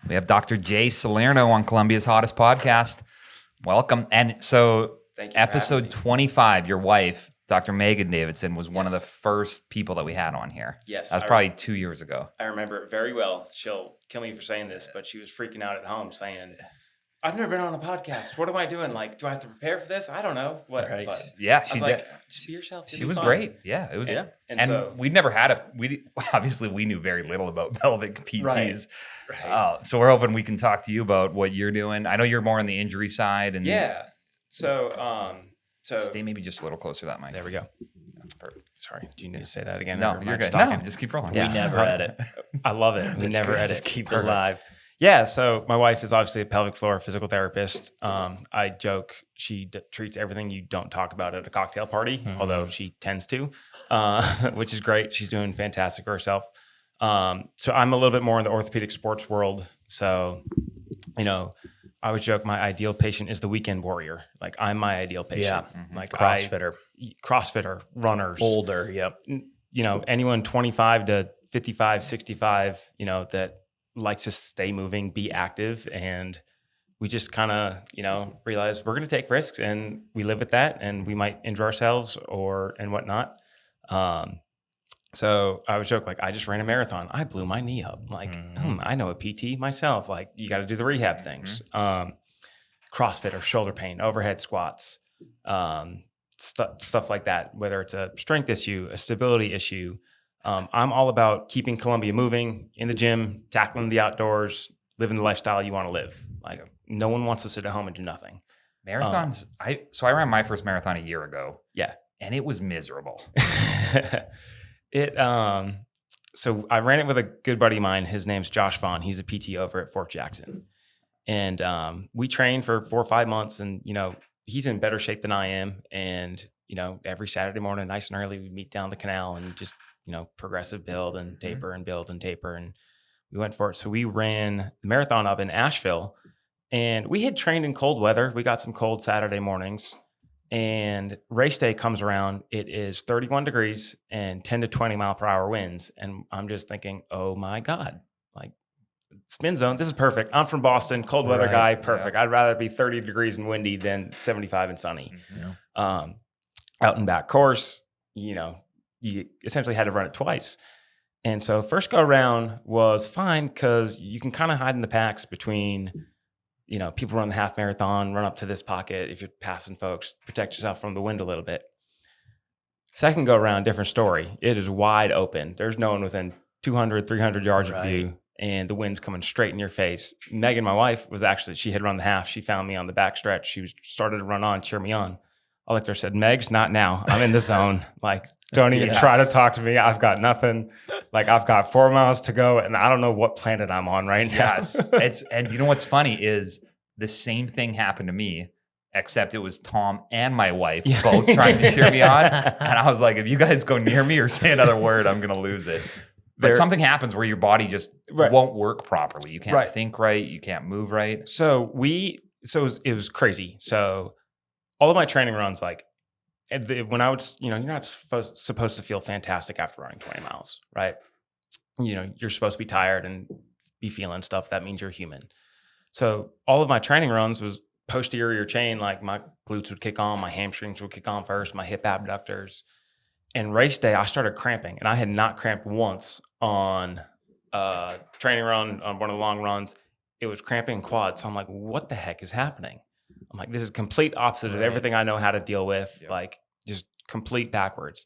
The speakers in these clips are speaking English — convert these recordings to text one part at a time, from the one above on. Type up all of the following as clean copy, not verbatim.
We have Dr. Jay Salerno on Columbia's Hottest Podcast. Welcome. And so episode 25, your wife, Dr. Megan Davidson, was one of the first people that we had on here. Yes. That was probably 2 years ago. I remember it very well. She'll kill me for saying this, but she was freaking out at home saying, I've never been on a podcast. What am I doing? Like, do I have to prepare for this? I don't know. What? Right. Yeah, she did. Just be yourself. She was great. Yeah, it was. Yeah. And so, we'd never had obviously we knew very little about pelvic PTs. Right. So we're hoping we can talk to you about what you're doing. I know you're more on the injury side. And yeah. So stay maybe just a little closer to that mic. There we go. Perfect. Sorry. Do you need to say that again? No, you're good. No, just keep rolling. Yeah. We never edit. I love it. We never edit. Just keep it live. Yeah, so my wife is obviously a pelvic floor physical therapist. I joke she treats everything you don't talk about at a cocktail party, although she tends to, which is great. She's doing fantastic for herself. So I'm a little bit more in the orthopedic sports world. So, I always joke my ideal patient is the weekend warrior. Like I'm my ideal patient. Yeah, like CrossFitter, runners, older. Yep. Anyone 25 to 55, 65. That likes to stay moving, be active. And we just kind of, realize we're going to take risks and we live with that and we might injure ourselves and whatnot. So I would joke, like, I just ran a marathon. I blew my knee up. Like, I know a PT myself. Like, you got to do the rehab things. CrossFitter, shoulder pain, overhead squats, stuff like that, whether it's a strength issue, a stability issue. I'm all about keeping Columbia moving in the gym, tackling the outdoors, living the lifestyle you want to live. Like no one wants to sit at home and do nothing. Marathons. I ran my first marathon a year ago. Yeah. And it was miserable. So I ran it with a good buddy of mine. His name's Josh Vaughn. He's a PT over at Fort Jackson. And we trained for 4 or 5 months and, he's in better shape than I am. And, every Saturday morning, nice and early, we meet down the canal and just, progressive build and taper and build and taper. And we went for it. So we ran the marathon up in Asheville and we had trained in cold weather. We got some cold Saturday mornings and race day comes around. It is 31 degrees and 10 to 20 mile per hour winds. And I'm just thinking, oh my God, like spin zone. This is perfect. I'm from Boston, cold weather guy. Perfect. Yeah. I'd rather be 30 degrees and windy than 75 and sunny. Out and back course, you essentially had to run it twice. And so first go around was fine because you can kind of hide in the packs between, people run the half marathon, run up to this pocket. If you're passing folks, protect yourself from the wind a little bit. Second go around, different story. It is wide open. There's no one within 200, 300 yards of you and the wind's coming straight in your face. Megan, my wife, she had run the half. She found me on the back stretch. She started to run on, cheer me on. I looked at her and said, Megs, not now. I'm in the zone. Like, don't even try to talk to me. I've got nothing. Like I've got 4 miles to go and I don't know what planet I'm on right now. Yes. And you know what's funny is the same thing happened to me, except it was Tom and my wife both trying to cheer me on. And I was like, if you guys go near me or say another word, I'm going to lose it. But something happens where your body just won't work properly. You can't think right. You can't move right. So it was crazy. So all of my training runs, like, when I was, you're not supposed to feel fantastic after running 20 miles, right? You're supposed to be tired and be feeling stuff. That means you're human. So all of my training runs was posterior chain. Like my glutes would kick on, my hamstrings would kick on first, my hip abductors. And race day, I started cramping and I had not cramped once on a training run on one of the long runs. It was cramping in quads. So I'm like, what the heck is happening? I'm like, this is complete opposite of everything I know how to deal with, like just complete backwards.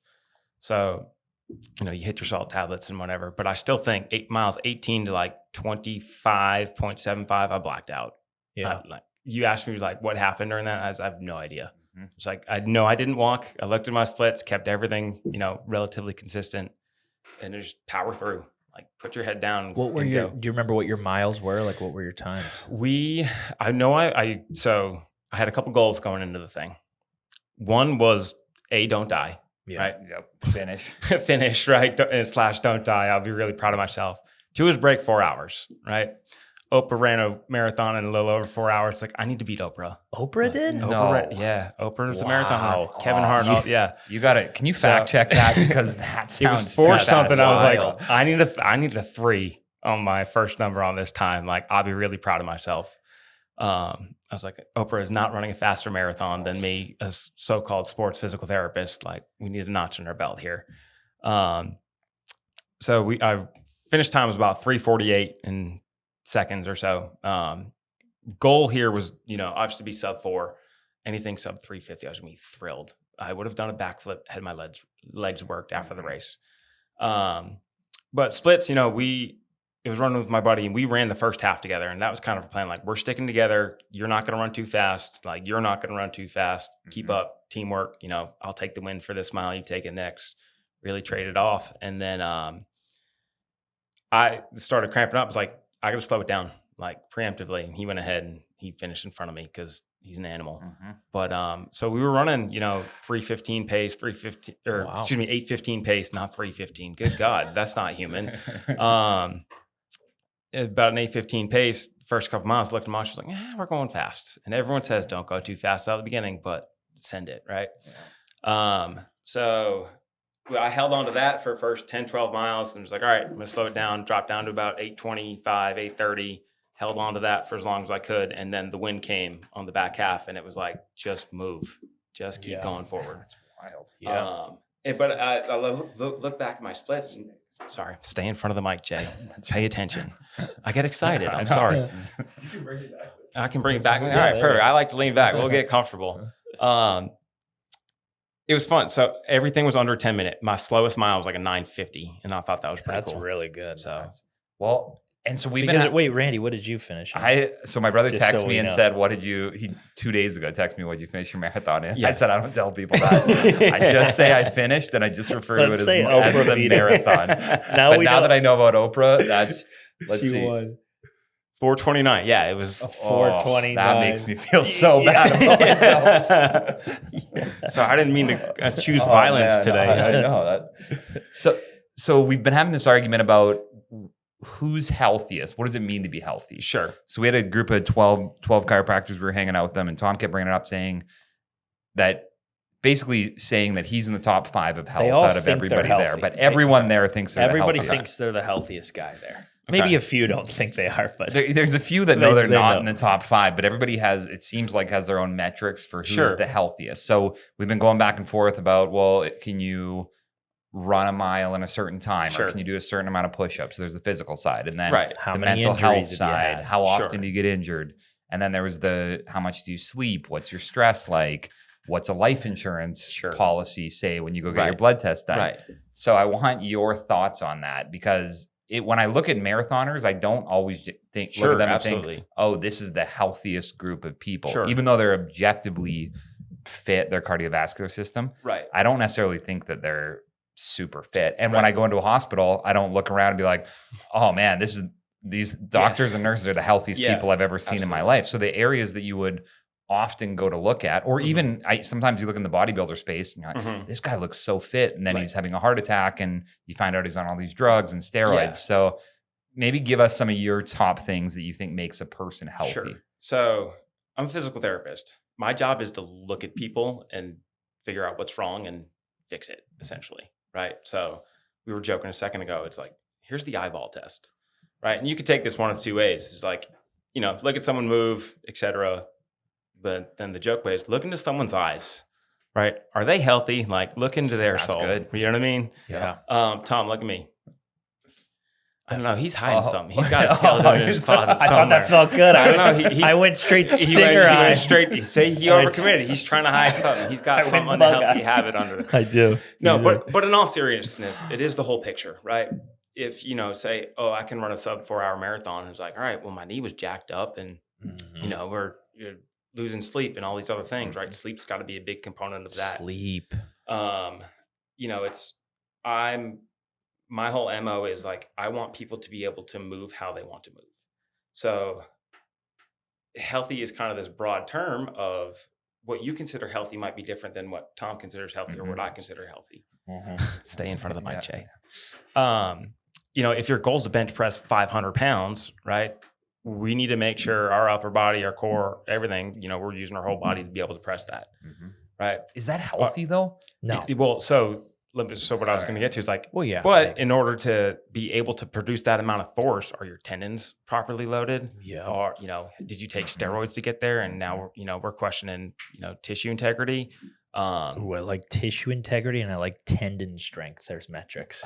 So, you hit your salt tablets and whatever, but I still think 8 miles, 18 to like 25.75, I blacked out. Yeah. You asked me like what happened during that. I have no idea. It's like, I didn't walk. I looked at my splits, kept everything, relatively consistent and just power through. Like put your head down. Do you remember what your miles were? Like what were your times? So I had a couple goals going into the thing. One was don't die. Yeah. Right. Yep. Finish. Right. / don't die. I'll be really proud of myself. 2 is break 4 hours. Right. Oprah ran a marathon in a little over 4 hours. Like, I need to beat Oprah. Oprah did? No. Oprah's a marathon runner. Wow. Kevin Hart. You got it. Can you So- fact check that? Because that sounds It was 4 too something. I was wild. like, I need a 3 on my first number on this time. Like, I'll be really proud of myself. I was like, Oprah is not running a faster marathon than me, a so-called sports physical therapist. Like, we need a notch in our belt here. So I finished time was about 3:48 in seconds or so. Goal here was, obviously be sub 4. Anything sub 3:50, I was gonna be thrilled. I would have done a backflip had my legs worked after the race. But splits, it was running with my buddy, and we ran the first half together, and that was kind of a plan. Like, we're sticking together. You're not going to run too fast. Like, you're not going to run too fast. Keep up, teamwork. I'll take the win for this mile. You take it next. Really trade it off. And then I started cramping up. I was like, I got to slow it down, like, preemptively. And he went ahead and he finished in front of me because he's an animal. But so we were running, 3:15 pace, 3:15, or Wow. excuse me, 8:15 pace, not 3:15. Good God, that's not human. About an 8:15 pace, first couple miles, looked at Mosh, was like, we're going fast. And everyone says, don't go too fast out of the beginning, but send it, right? Yeah. So I held on to that for the first 10, 12 miles and was like, all right, I'm going to slow it down, drop down to about 8:25, 8:30, held on to that for as long as I could. And then the wind came on the back half and it was like, just move, just keep going forward. That's wild. Yeah. But I look back at my splits. And, sorry, stay in front of the mic, Jay. Pay attention. I get excited. I'm sorry. You can bring it back. I can bring it back. All right, perfect. I like to lean back. We'll get comfortable. It was fun. So everything was under 10 minutes. My slowest mile was like a 9:50, and I thought that was pretty That's cool. really good. So Well, and so we've Because been. wait, Randy, what did you finish? in? So my brother Just texted so me we and know. said, he 2 days ago texted me, what did you finish your marathon in? Yeah. I said, I don't tell people that. I just say I finished and I just refer to it Let's as say the Oprah beat it. marathon. Now But we now know. that I know about Oprah, let's She see. won. 4:29. Yeah, it was. 4:29. That makes me feel so bad about myself. So I didn't mean to choose Oh, violence man, today. I know that. So we've been having this argument about who's healthiest. What does it mean to be healthy? Sure. So we had a group of 12 chiropractors. We were hanging out with them, and Tom kept bringing it up, saying that he's in the top 5 of health all out of think they're everybody there. healthy. But everyone there thinks they're Everybody the healthiest. thinks they're the healthiest guy there. Okay. Maybe a few don't think they are, but There's a few that know they're They not know. in the top 5, but everybody it seems like has their own metrics for who's Sure. the healthiest. So we've been going back and forth about, well, can you run a mile in a certain time, Sure. or can you do a certain amount of push-ups? So there's the physical side, and then Right. how the many mental health injuries have you side. had? How often Sure. do you get injured? And then there was how much do you sleep? What's your stress like? What's a life insurance Sure. policy say when you go get your Right. blood test done? Right. So I want your thoughts on that, because when I look at marathoners, I don't always look Sure. at them Absolutely. and think, oh, this is the healthiest group of people. Sure. Even though they're objectively fit, their cardiovascular system, Right. I don't necessarily think that they're super fit. And when I go into a hospital, I don't look around and be like, oh man, these doctors and nurses are the healthiest Yeah. people I've ever seen in my Absolutely. life. So the areas that you would often go to look at, or even sometimes you look in the bodybuilder space and you're like, Mhm. this guy looks so fit, and then Right. he's having a heart attack and you find out he's on all these drugs and steroids. Yeah. So maybe give us some of your top things that you think makes a person healthy. Sure. So I'm a physical therapist. My job is to look at people and figure out what's wrong and fix it, essentially. Right. So we were joking a second ago. It's like, here's the eyeball test. Right. And you could take this one of 2 ways. It's like, look at someone move, etc. But then the joke way is look into someone's eyes. Right. Are they healthy? Like, look into their That's soul. good. You know what I mean? yeah. Tom, look at me. I don't know. He's hiding Oh. something. He's got a skeleton in his closet I thought that somewhere. felt good. I don't know. He's, I went straight he stinger went, he eye. went straight. Say he I went- overcommitted. He's trying to hide something. He's I got went some bug unhealthy eye. habit under it. I do. No, You do. but in all seriousness, it is the whole picture, right? If say, oh, I can run a sub 4-hour marathon, it's like, all right, well, my knee was jacked up, and Mhm. you're losing sleep and all these other things, right? Sleep's got to be a big component of that. Sleep. My whole MO is like, I want people to be able to move how they want to move. So healthy is kind of this broad term of what you consider healthy might be different than what Tom considers healthy or what I consider healthy. Stay in front of the mic, Jay. If your goal is to bench press 500 pounds, right? we need to make sure our upper body, our core, everything, we're using our whole body to be able to press that. Right. Is that healthy though? No. Well, so what I was going to get to is like, Well, yeah. but in order to be able to produce that amount of force, are your tendons properly loaded? Yeah. Or, did you take steroids to get there? And now we're questioning, tissue integrity. Ooh, I like tissue integrity and I like tendon strength. There's metrics.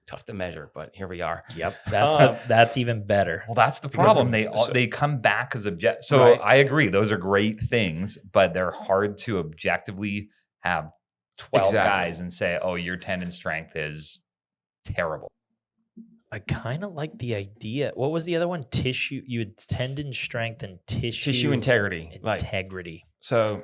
Tough to measure, but here we are. Yep. That's even better. Well, that's the Because problem. of- They come back as object. So Right. I agree. Those are great things, but they're hard to objectively have 12 Exactly. guys and say, oh, your tendon strength is terrible. I kind of like the idea. What was the other one? Tissue. You had tendon strength and Tissue integrity. Like, integrity. so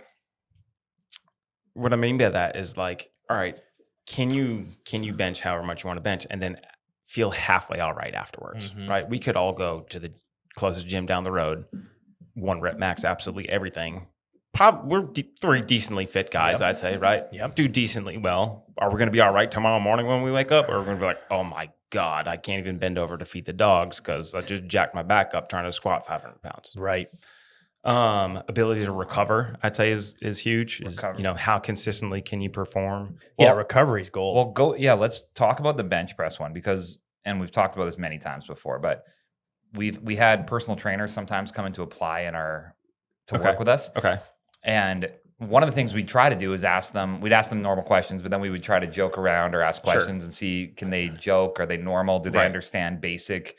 what I mean by that is like, all right, can you bench however much you want to bench and then feel halfway all right afterwards, right? We could all go to the closest gym down the road, 1 rep max, absolutely everything. We're 3 decently fit guys, I'd say, right? Yep. Do decently well. Are we going to be all right tomorrow morning when we wake up? Or are we going to be like, oh my God, I can't even bend over to feed the dogs because I just jacked my back up trying to squat 500 pounds. Right. Ability to recover, I'd say is huge. Recover. How consistently can you perform? Yeah. Well- Recovery's goal. Well, let's talk about the bench press one and we've talked about this many times before, but we had personal trainers sometimes come in to apply to work with us. Okay. And one of the things we try to do is we'd ask them normal questions, but then we would try to joke around or ask questions and see, can they joke? Are they normal? Do they understand basic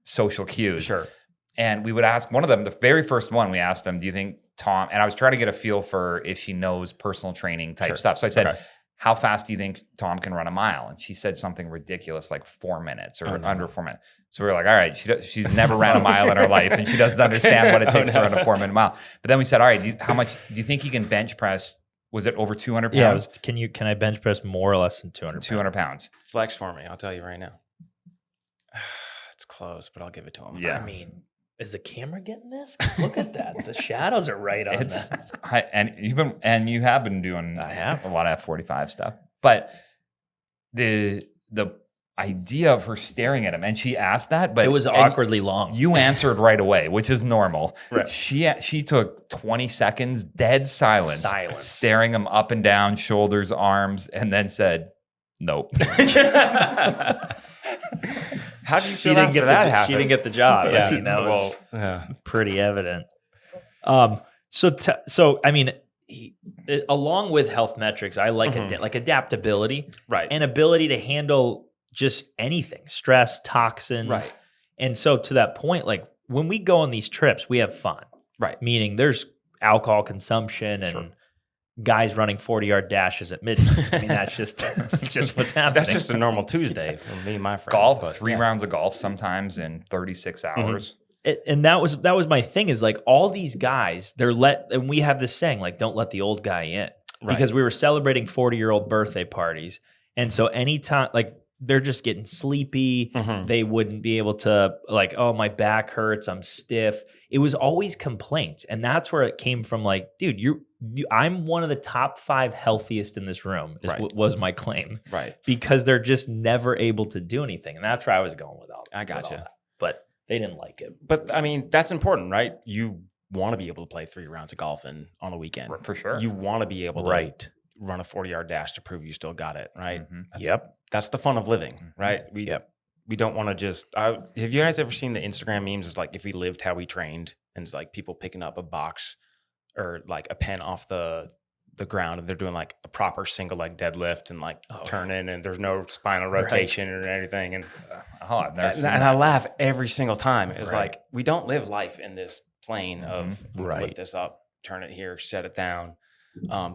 social cues? Sure. And we would ask one of them, the very first one, we asked them, do you think Tom, and I was trying to get a feel for if she knows personal training type stuff. So I said, how fast do you think Tom can run a mile? And she said something ridiculous, like 4 minutes or under 4 minutes. So we were like, all right, she's never ran a mile in her life and she doesn't understand what it takes to run a 4-minute mile. But then we said, all right, how much do you think he can bench press? Was it over 200 pounds? Yeah. Can I bench press more or less than 200? 200 pounds. Flex for me. I'll tell you right now. It's close, but I'll give it to him. Yeah. I mean, is the camera getting this? Look at that. The shadows are right on that. And you have been doing I have. a lot of F45 stuff. But the idea of her staring at him, and she asked that, but It was awkwardly long. You answered right away, which is normal. Right. She took 20 seconds, dead silence, Silence. staring him up and down, shoulders, arms, and then said, "Nope." How do you She feel didn't after get that she happened? didn't get the job. Yeah. I mean, that was yeah. pretty evident. So I mean, along with health metrics, I like like adaptability, Right. and ability to handle just anything, stress, toxins. Right. And so to that point, like when we go on these trips, we have fun. Right. Meaning there's alcohol consumption and Sure. guys running 40-yard dashes at midnight. I mean, that's just what's happening. That's just a normal Tuesday for me and my friends. Golf, but 3 rounds of golf sometimes in 36 hours. And that was my thing is like all these guys, and we have this saying like, don't let the old guy in, because we were celebrating 40-year-old birthday parties. And so anytime, like, they're just getting sleepy. They wouldn't be able to, like, oh, my back hurts, I'm stiff. It was always complaints. And that's where it came from. Like, dude, I'm one of the top 5 healthiest in this room was my claim. Right. Because they're just never able to do anything. And that's where I was going with all I gotcha. with all that. But they didn't like it. But I mean, that's important, right? You want to be able to play 3 rounds of golf on a weekend. For sure. You want to be able to run a 40-yard dash to prove you still got it, right? That's the fun of living, right? We don't want to just. Have you guys ever seen the Instagram memes? It's like if we lived how we trained, and it's like people picking up a box or like a pen off the ground, and they're doing like a proper single leg deadlift and like turning, and there's no spinal rotation or anything. And I've never seen and I laugh every single time. It was like we don't live life in this plane of lift this up, turn it here, set it down.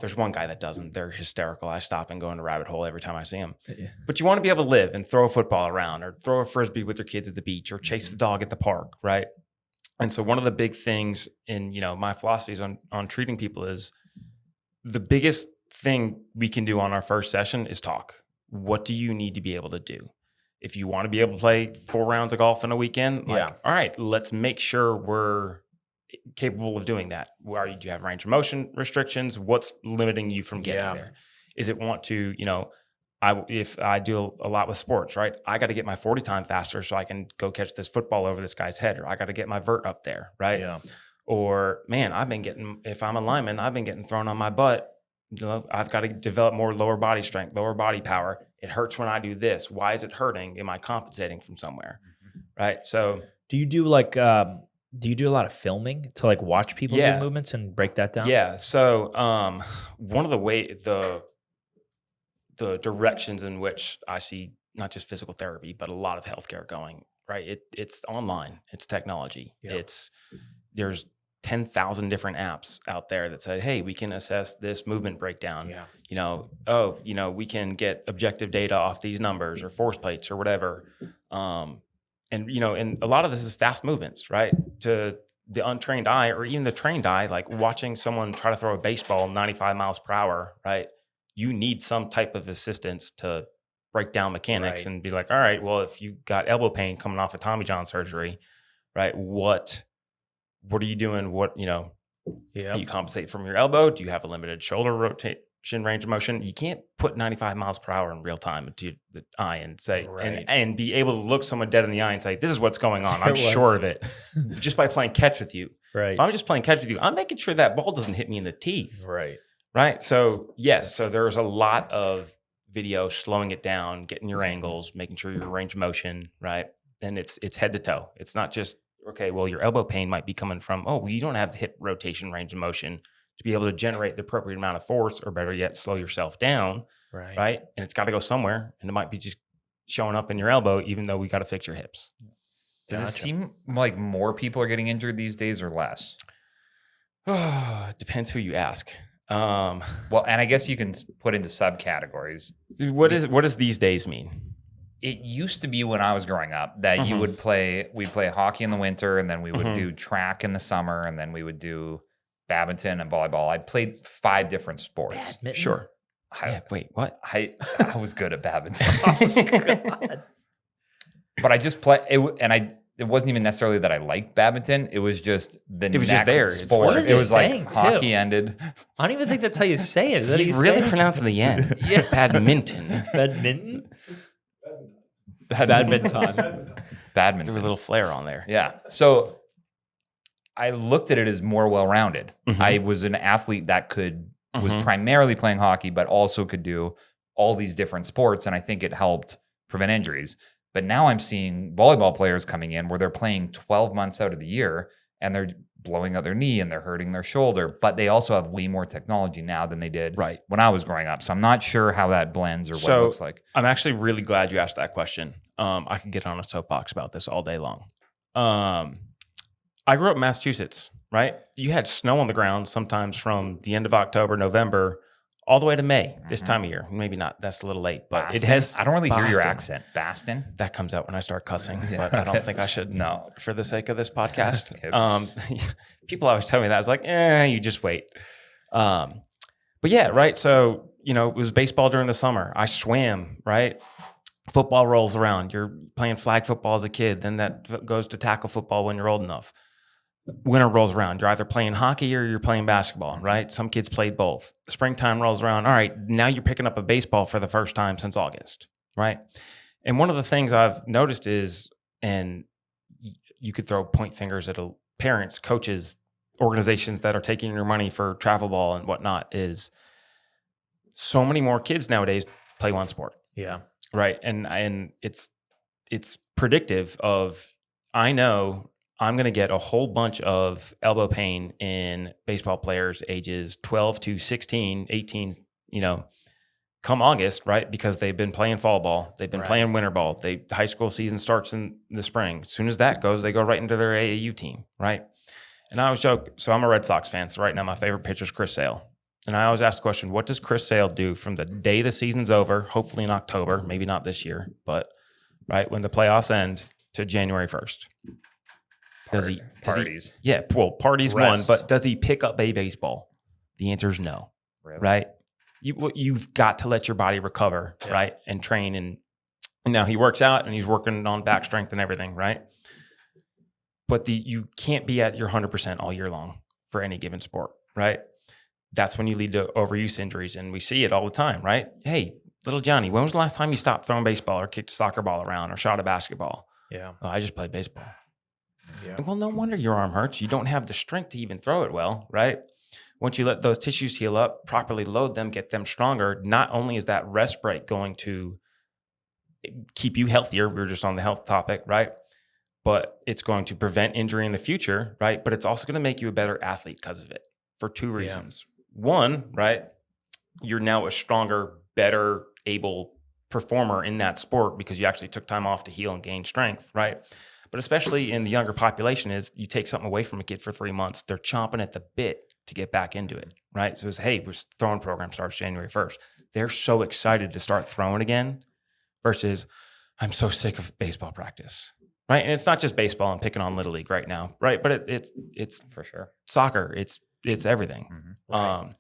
There's one guy that doesn't. They're hysterical. I stop and go into a rabbit hole every time I see him. But you want to be able to live and throw a football around or throw a Frisbee with your kids at the beach or chase the dog at the park, right? And so one of the big things in, my philosophies on treating people is the biggest thing we can do on our first session is talk. What do you need to be able to do? If you want to be able to play 4 rounds of golf in a weekend, all right, let's make sure we're capable of doing that. Do you have range of motion restrictions? What's limiting you from getting there? Is it want to, if I do a lot with sports, right? I got to get my 40 time faster so I can go catch this football over this guy's head, or I got to get my vert up there, right? Yeah. Or man, if I'm a lineman, I've been getting thrown on my butt. I've got to develop more lower body strength, lower body power. It hurts when I do this. Why is it hurting? Am I compensating from somewhere? Right. So do you do like, do you do a lot of filming to like watch people do movements and break that down? Yeah. So one of the directions in which I see not just physical therapy, but a lot of healthcare going, right? It's online, it's technology. Yeah. There's 10,000 different apps out there that say, hey, we can assess this movement breakdown. Yeah. We can get objective data off these numbers or force plates or whatever. And a lot of this is fast movements, right? To the untrained eye or even the trained eye, like watching someone try to throw a baseball 95 miles per hour, right? You need some type of assistance to break down mechanics and be like, all right, well, if you got elbow pain coming off of Tommy John surgery, right? What are you doing? You compensate from your elbow? Do you have a limited shoulder rotation range of motion? You can't put 95 miles per hour in real time into the eye and say, and be able to look someone dead in the eye and say, this is what's going on. I'm sure of it. Just by playing catch with you. Right. If I'm just playing catch with you, I'm making sure that ball doesn't hit me in the teeth. Right. So yes. So there's a lot of video slowing it down, getting your angles, making sure your range of motion, right? And it's head to toe. It's not just, okay, well, your elbow pain might be coming from, you don't have hip rotation range of motion to be able to generate the appropriate amount of force, or better yet, slow yourself down, right? And it's got to go somewhere, and it might be just showing up in your elbow, even though we got to fix your hips. Does it seem like more people are getting injured these days or less? It depends who you ask. Well, and I guess you can put into subcategories. What does these days mean? It used to be when I was growing up that we'd play hockey in the winter, and then we would do track in the summer, and then we would do badminton and volleyball. I played 5 different sports. Badminton? Sure. Wait, what? I was good at badminton. But I just play it, and it wasn't even necessarily that I liked badminton. It was just next there. sport. It was like hockey ended. I don't even think that's how you say it. Is that He's really pronouncing the end. Yeah. Badminton. Badminton? Badminton. Threw a little flair on there. Yeah. So I looked at it as more well-rounded. I was an athlete that was primarily playing hockey, but also could do all these different sports. And I think it helped prevent injuries. But now I'm seeing volleyball players coming in where they're playing 12 months out of the year and they're blowing out their knee and they're hurting their shoulder, but they also have way more technology now than they did when I was growing up. So I'm not sure how that blends or what it looks like. I'm actually really glad you asked that question. I could get on a soapbox about this all day long. I grew up in Massachusetts, right? You had snow on the ground sometimes from the end of October, November, all the way to May this time of year. Maybe not. That's a little late, but Boston? It has. I don't really hear your accent. Boston? That comes out when I start cussing, but I don't think I should. No, for the sake of this podcast. People always tell me that. I was like, you just wait. But yeah, right. So, it was baseball during the summer. I swam, right? Football rolls around. You're playing flag football as a kid. Then that goes to tackle football when you're old enough. Winter rolls around. You're either playing hockey or you're playing basketball, right? Some kids played both. Springtime rolls around. All right, now you're picking up a baseball for the first time since August, right? And one of the things I've noticed is, and you could throw point fingers at parents, coaches, organizations that are taking your money for travel ball and whatnot, is so many more kids nowadays play one sport. Yeah. Right. And it's predictive of, I know I'm going to get a whole bunch of elbow pain in baseball players ages 12 to 16, 18, come August, right? Because they've been playing fall ball. They've been playing winter ball. The high school season starts in the spring. As soon as that goes, they go right into their AAU team, right? And I always joke, so I'm a Red Sox fan. So right now my favorite pitcher is Chris Sale. And I always ask the question, what does Chris Sale do from the day the season's over, hopefully in October, maybe not this year, but right when the playoffs end, to January 1st? Parties. Parties one, but does he pick up a baseball? The answer is no, right? You've got to let your body recover, right? And train. And now he works out and he's working on back strength and everything, right? But you can't be at your 100% all year long for any given sport, right? That's when you lead to overuse injuries. And we see it all the time, right? Hey, little Johnny, when was the last time you stopped throwing baseball or kicked a soccer ball around or shot a basketball? Yeah. Oh, I just played baseball. Yeah. Well, no wonder your arm hurts. You don't have the strength to even throw it well, right? Once you let those tissues heal up, properly load them, get them stronger, not only is that rest break going to keep you healthier, we were just on the health topic, right? But it's going to prevent injury in the future, right? But it's also going to make you a better athlete because of it for two reasons. One, right? You're now a stronger, better able performer in that sport because you actually took time off to heal and gain strength, right? But especially in the younger population is you take something away from a kid for 3 months, they're chomping at the bit to get back into it, right? So it's, hey, we're throwing program starts January 1st. They're so excited to start throwing again versus I'm so sick of baseball practice, right? And it's not just baseball. I'm picking on Little League right now, right? But it's For sure. soccer. It's everything. Mm-hmm.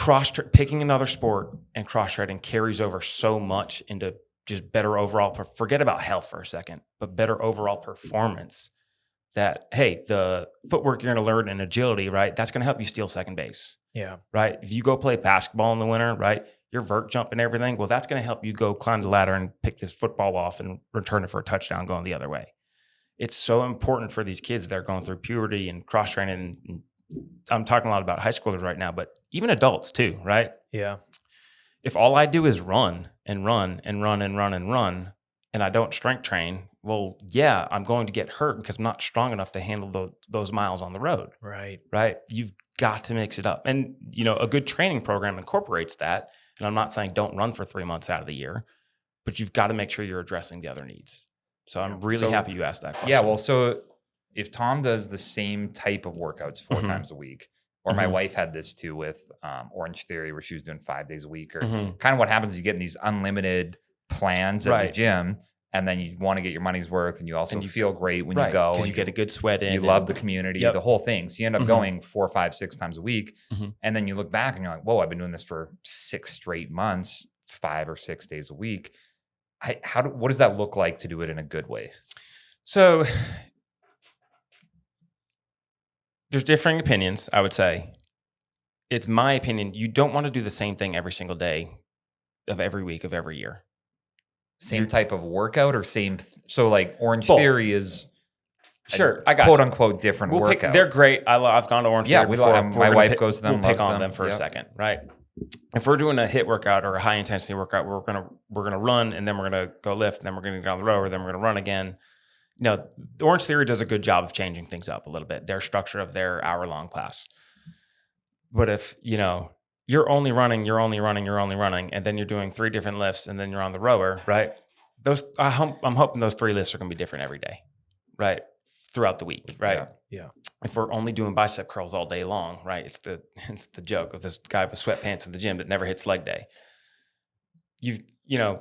Right. Picking another sport and cross training carries over so much into just better overall. Forget about health for a second, but better overall performance. That hey, the footwork you're going to learn in agility, right? That's going to help you steal second base. Yeah. Right. If you go play basketball in the winter, right, your vert jump and everything, well, that's going to help you go climb the ladder and pick this football off and return it for a touchdown going the other way. It's so important for these kids that are going through puberty and cross training. And I'm talking a lot about high schoolers right now, but even adults too, right? Yeah. If all I do is run and run and run and run and run, and I don't strength train, well, yeah, I'm going to get hurt because I'm not strong enough to handle those miles on the road. Right. Right. You've got to mix it up. And, a good training program incorporates that. And I'm not saying don't run for 3 months out of the year, but you've got to make sure you're addressing the other needs. So I'm really happy you asked that question. Yeah. Well, so if Tom does the same type of workouts 4 times a week, or my wife had this too with Orange Theory, where she was doing 5 days a week, or kind of what happens is you get in these unlimited plans at the gym, and then you want to get your money's worth, and you also feel great when you go. Because you get a good sweat in. You love the community, the whole thing. So you end up going 4, 5, 6 times a week. And then you look back and you're like, whoa, I've been doing this for 6 straight months, 5 or 6 days a week. What does that look like to do it in a good way? So there's differing opinions, I would say. It's my opinion. You don't want to do the same thing every single day of every week of every year. Same type of workout or same? So like Orange Both. Theory is sure, I got quote unquote different workout. They're great. I've gone to Orange Theory before. My wife goes to them. We'll pick on them for a second, right? If we're doing a HIIT workout or a high intensity workout, we're gonna run, and then we're gonna go lift, and then we're gonna go on the rower, then we're gonna run again. The Orange Theory does a good job of changing things up a little bit. Their structure of their hour-long class. But if you're only running, and then you're doing 3 different lifts, and then you're on the rower, right? I'm hoping those 3 lifts are going to be different every day, right? Throughout the week, right? Yeah. If we're only doing bicep curls all day long, right? It's the joke of this guy with sweatpants in the gym that never hits leg day.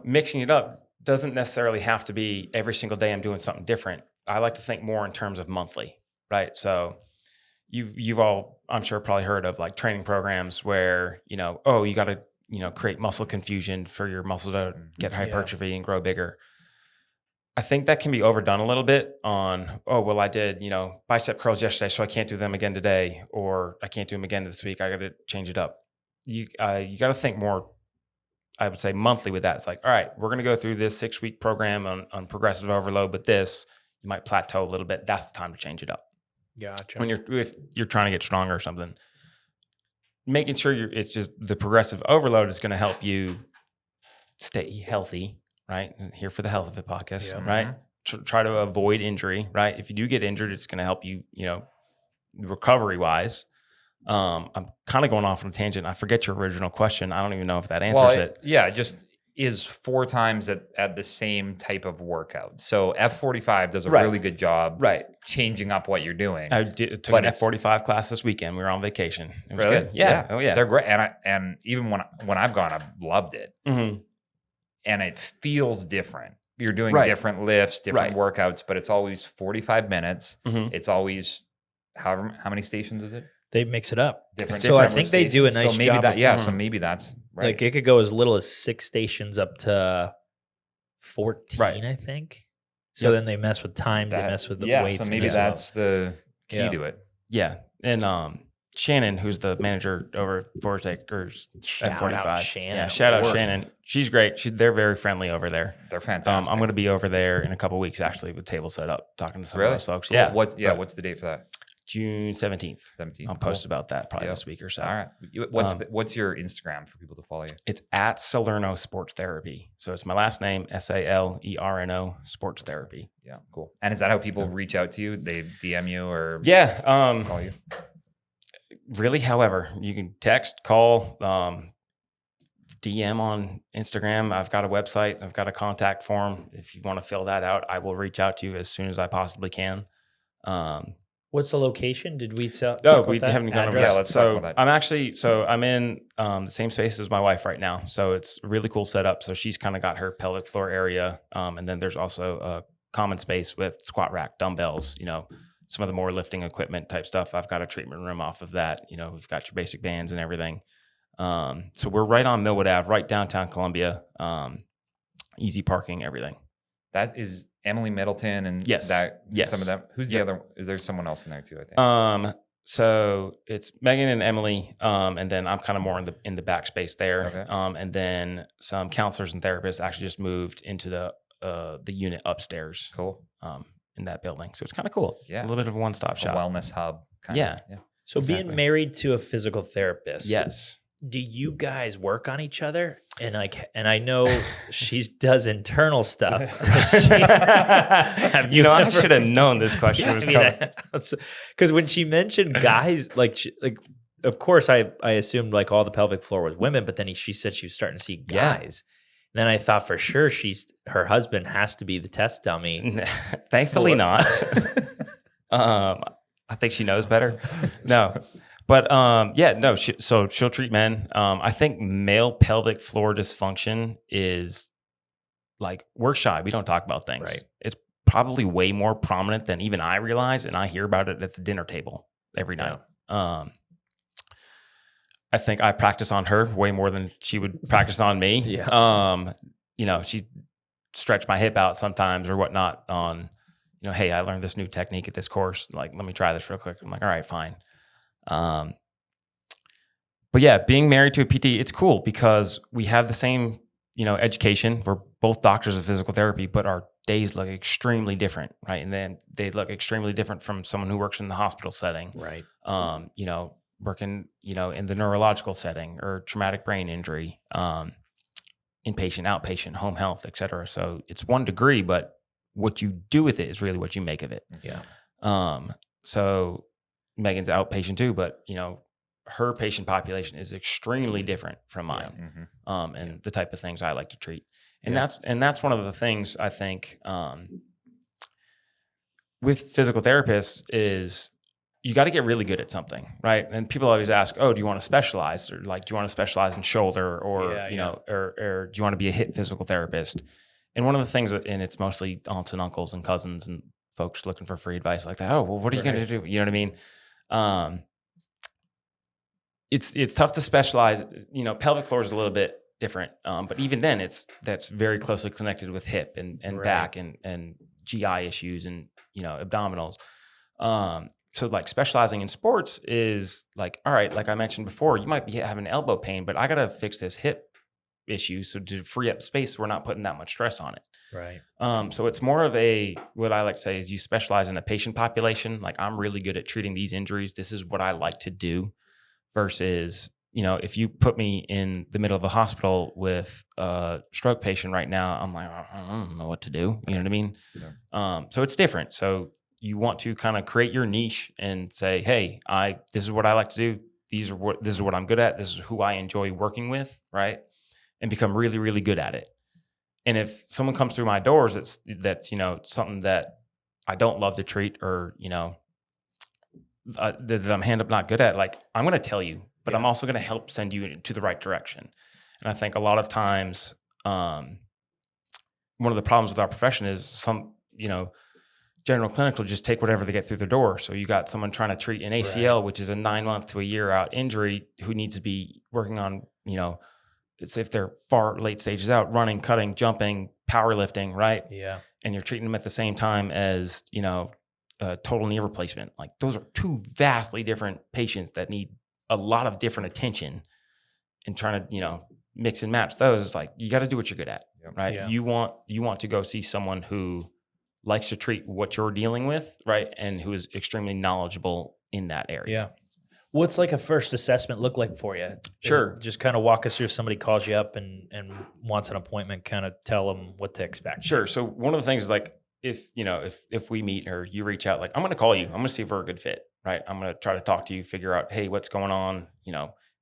Mixing it up doesn't necessarily have to be every single day I'm doing something different. I like to think more in terms of monthly, right? So you've all, I'm sure, probably heard of like training programs where, you got to, create muscle confusion for your muscle to get hypertrophy and grow bigger. I think that can be overdone a little bit on, I did, bicep curls yesterday, so I can't do them again today, or I can't do them again this week. I got to change it up. You got to think more, I would say, monthly with that. It's like, all right, we're going to go through this 6-week program on progressive overload, but this, you might plateau a little bit. That's the time to change it up. Gotcha. If you're trying to get stronger or something, making sure it's just the progressive overload is going to help you stay healthy, right? Here for the Health of It podcast, right? Try to avoid injury, right? If you do get injured, it's going to help you, recovery wise. I'm kind of going off on a tangent. I forget your original question. I don't even know if that answers it. Yeah, just is 4 times at the same type of workout. So F45 does a really good job changing up what you're doing. I took an F45 class this weekend. We were on vacation. It was good. Yeah. Oh yeah. They're great. And even when I've gone, I've loved it. Mm-hmm. And it feels different. You're doing different lifts, different workouts, but it's always 45 minutes. Mm-hmm. It's always how many stations is it? They mix it up. Different I think they do a nice so maybe job. So maybe that's right. Like it could go as little as 6 stations up to 14, I think. So then they mess with times, they mess with the weights. So maybe that's the key to it. Yeah. And Shannon, who's the manager over at Vortex Shout at 45. out Shannon. Yeah, shout out Of course. Shannon. She's great. They're very friendly over there. They're fantastic. I'm going to be over there in a couple of weeks, actually, with table set up, talking to some of Really? those folks. Cool. Yeah. What's the date for that? June 17th. 17th. I'll post about that probably this week or so. All right. What's your Instagram for people to follow you? It's at Salerno Sports Therapy. So it's my last name, Salerno Sports Therapy. Yeah, cool. And is that how people reach out to you? They DM you or Yeah. call you? Really, however, you can text, call, DM on Instagram. I've got a website. I've got a contact form. If you want to fill that out, I will reach out to you as soon as I possibly can. What's the location? Did we tell? No, we haven't gone over Yeah, that. let's talk about that. I'm in the same space as my wife right now. So it's a really cool setup. So she's kind of got her pelvic floor area. And then there's also a common space with squat rack, dumbbells, some of the more lifting equipment type stuff. I've got a treatment room off of that. We've got your basic bands and everything. So we're right on Millwood Ave, right downtown Columbia. Easy parking, everything. That is Emily Middleton and Yes. some of them. Who's the Yep. other? Is there someone else in there too? I think. So it's Megan and Emily, and then I'm kind of more in the backspace there. Okay. And then some counselors and therapists actually just moved into the unit upstairs. Cool. In that building, so it's kind of cool. It's Yeah. a little bit of a one-stop A shop. wellness hub. Yeah. Yeah. So Exactly. being married to a physical therapist. Yes. Do you guys work on each other? And I know she does internal stuff. Have you I ever- should have known this question was coming. Because when she mentioned guys, of course I assumed like all the pelvic floor was women, but then she said she was starting to see Yeah. guys. Then I thought for sure her husband has to be the test dummy. Thankfully not. I think she knows better. No. But so she'll treat men. I think male pelvic floor dysfunction is like, we're shy. We don't talk about things. Right. It's probably way more prominent than even I realize, and I hear about it at the dinner table every night. I think I practice on her way more than she would practice on me. Yeah. She stretch my hip out sometimes or whatnot on, hey, I learned this new technique at this course. Like, let me try this real quick. I'm like, all right, fine. But yeah, being married to a PT, it's cool because we have the same, education. We're both doctors of physical therapy, but our days look extremely different, right? And then they look extremely different from someone who works in the hospital setting, Right. Working, in the neurological setting or traumatic brain injury, inpatient, outpatient, home health, et cetera. So it's one degree, but what you do with it is really what you make of it. Yeah. So Megan's outpatient too, but her patient population is extremely different from mine. Mm-hmm. And the type of things I like to treat. And that's one of the things I think with physical therapists is you got to get really good at something, right? And people always ask, "Oh, do you want to specialize, or like, do you want to specialize in shoulder, or or do you want to be a hip physical therapist?" And one of the things, and it's mostly aunts and uncles and cousins and folks looking for free advice like that. Oh, well, what are you going to do? You know what I mean? It's tough to specialize. Pelvic floor is a little bit different, but even then, that's very closely connected with hip and back and GI issues and abdominals. So like specializing in sports is like, all right, like I mentioned before, you might be having elbow pain, but I got to fix this hip issue. So to free up space, we're not putting that much stress on it. Right. So it's more of what I like to say is you specialize in a patient population. Like, I'm really good at treating these injuries. This is what I like to do versus, if you put me in the middle of a hospital with a stroke patient right now, I'm like, I don't know what to do. You know what I mean? Yeah. So it's different. So you want to kind of create your niche and say, hey, this is what I like to do. This is what I'm good at. This is who I enjoy working with. Right. And become really, really good at it. And if someone comes through my doors, that's something that I don't love to treat, or that I'm not good at, like, I'm going to tell you, but I'm also going to help send you to the right direction. And I think a lot of times, one of the problems with our profession is general clinical just take whatever they get through the door. So you got someone trying to treat an ACL, which is a 9-month to a year out injury, who needs to be working on, it's if they're far late stages out, running, cutting, jumping, powerlifting, right? Yeah. And you're treating them at the same time as, total knee replacement. Like those are two vastly different patients that need a lot of different attention, and trying to, mix and match those is like, you got to do what you're good at, right? Yeah. You want to go see someone who likes to treat what you're dealing with, right? And who is extremely knowledgeable in that area. Yeah. What's like a first assessment look like for you? Sure. Just kind of walk us through. If somebody calls you up and wants an appointment, kind of tell them what to expect. Sure. So one of the things is like, if we meet or you reach out, like, I'm going to call you, I'm going to see if we're a good fit, right? I'm going to try to talk to you, figure out, hey, what's going on?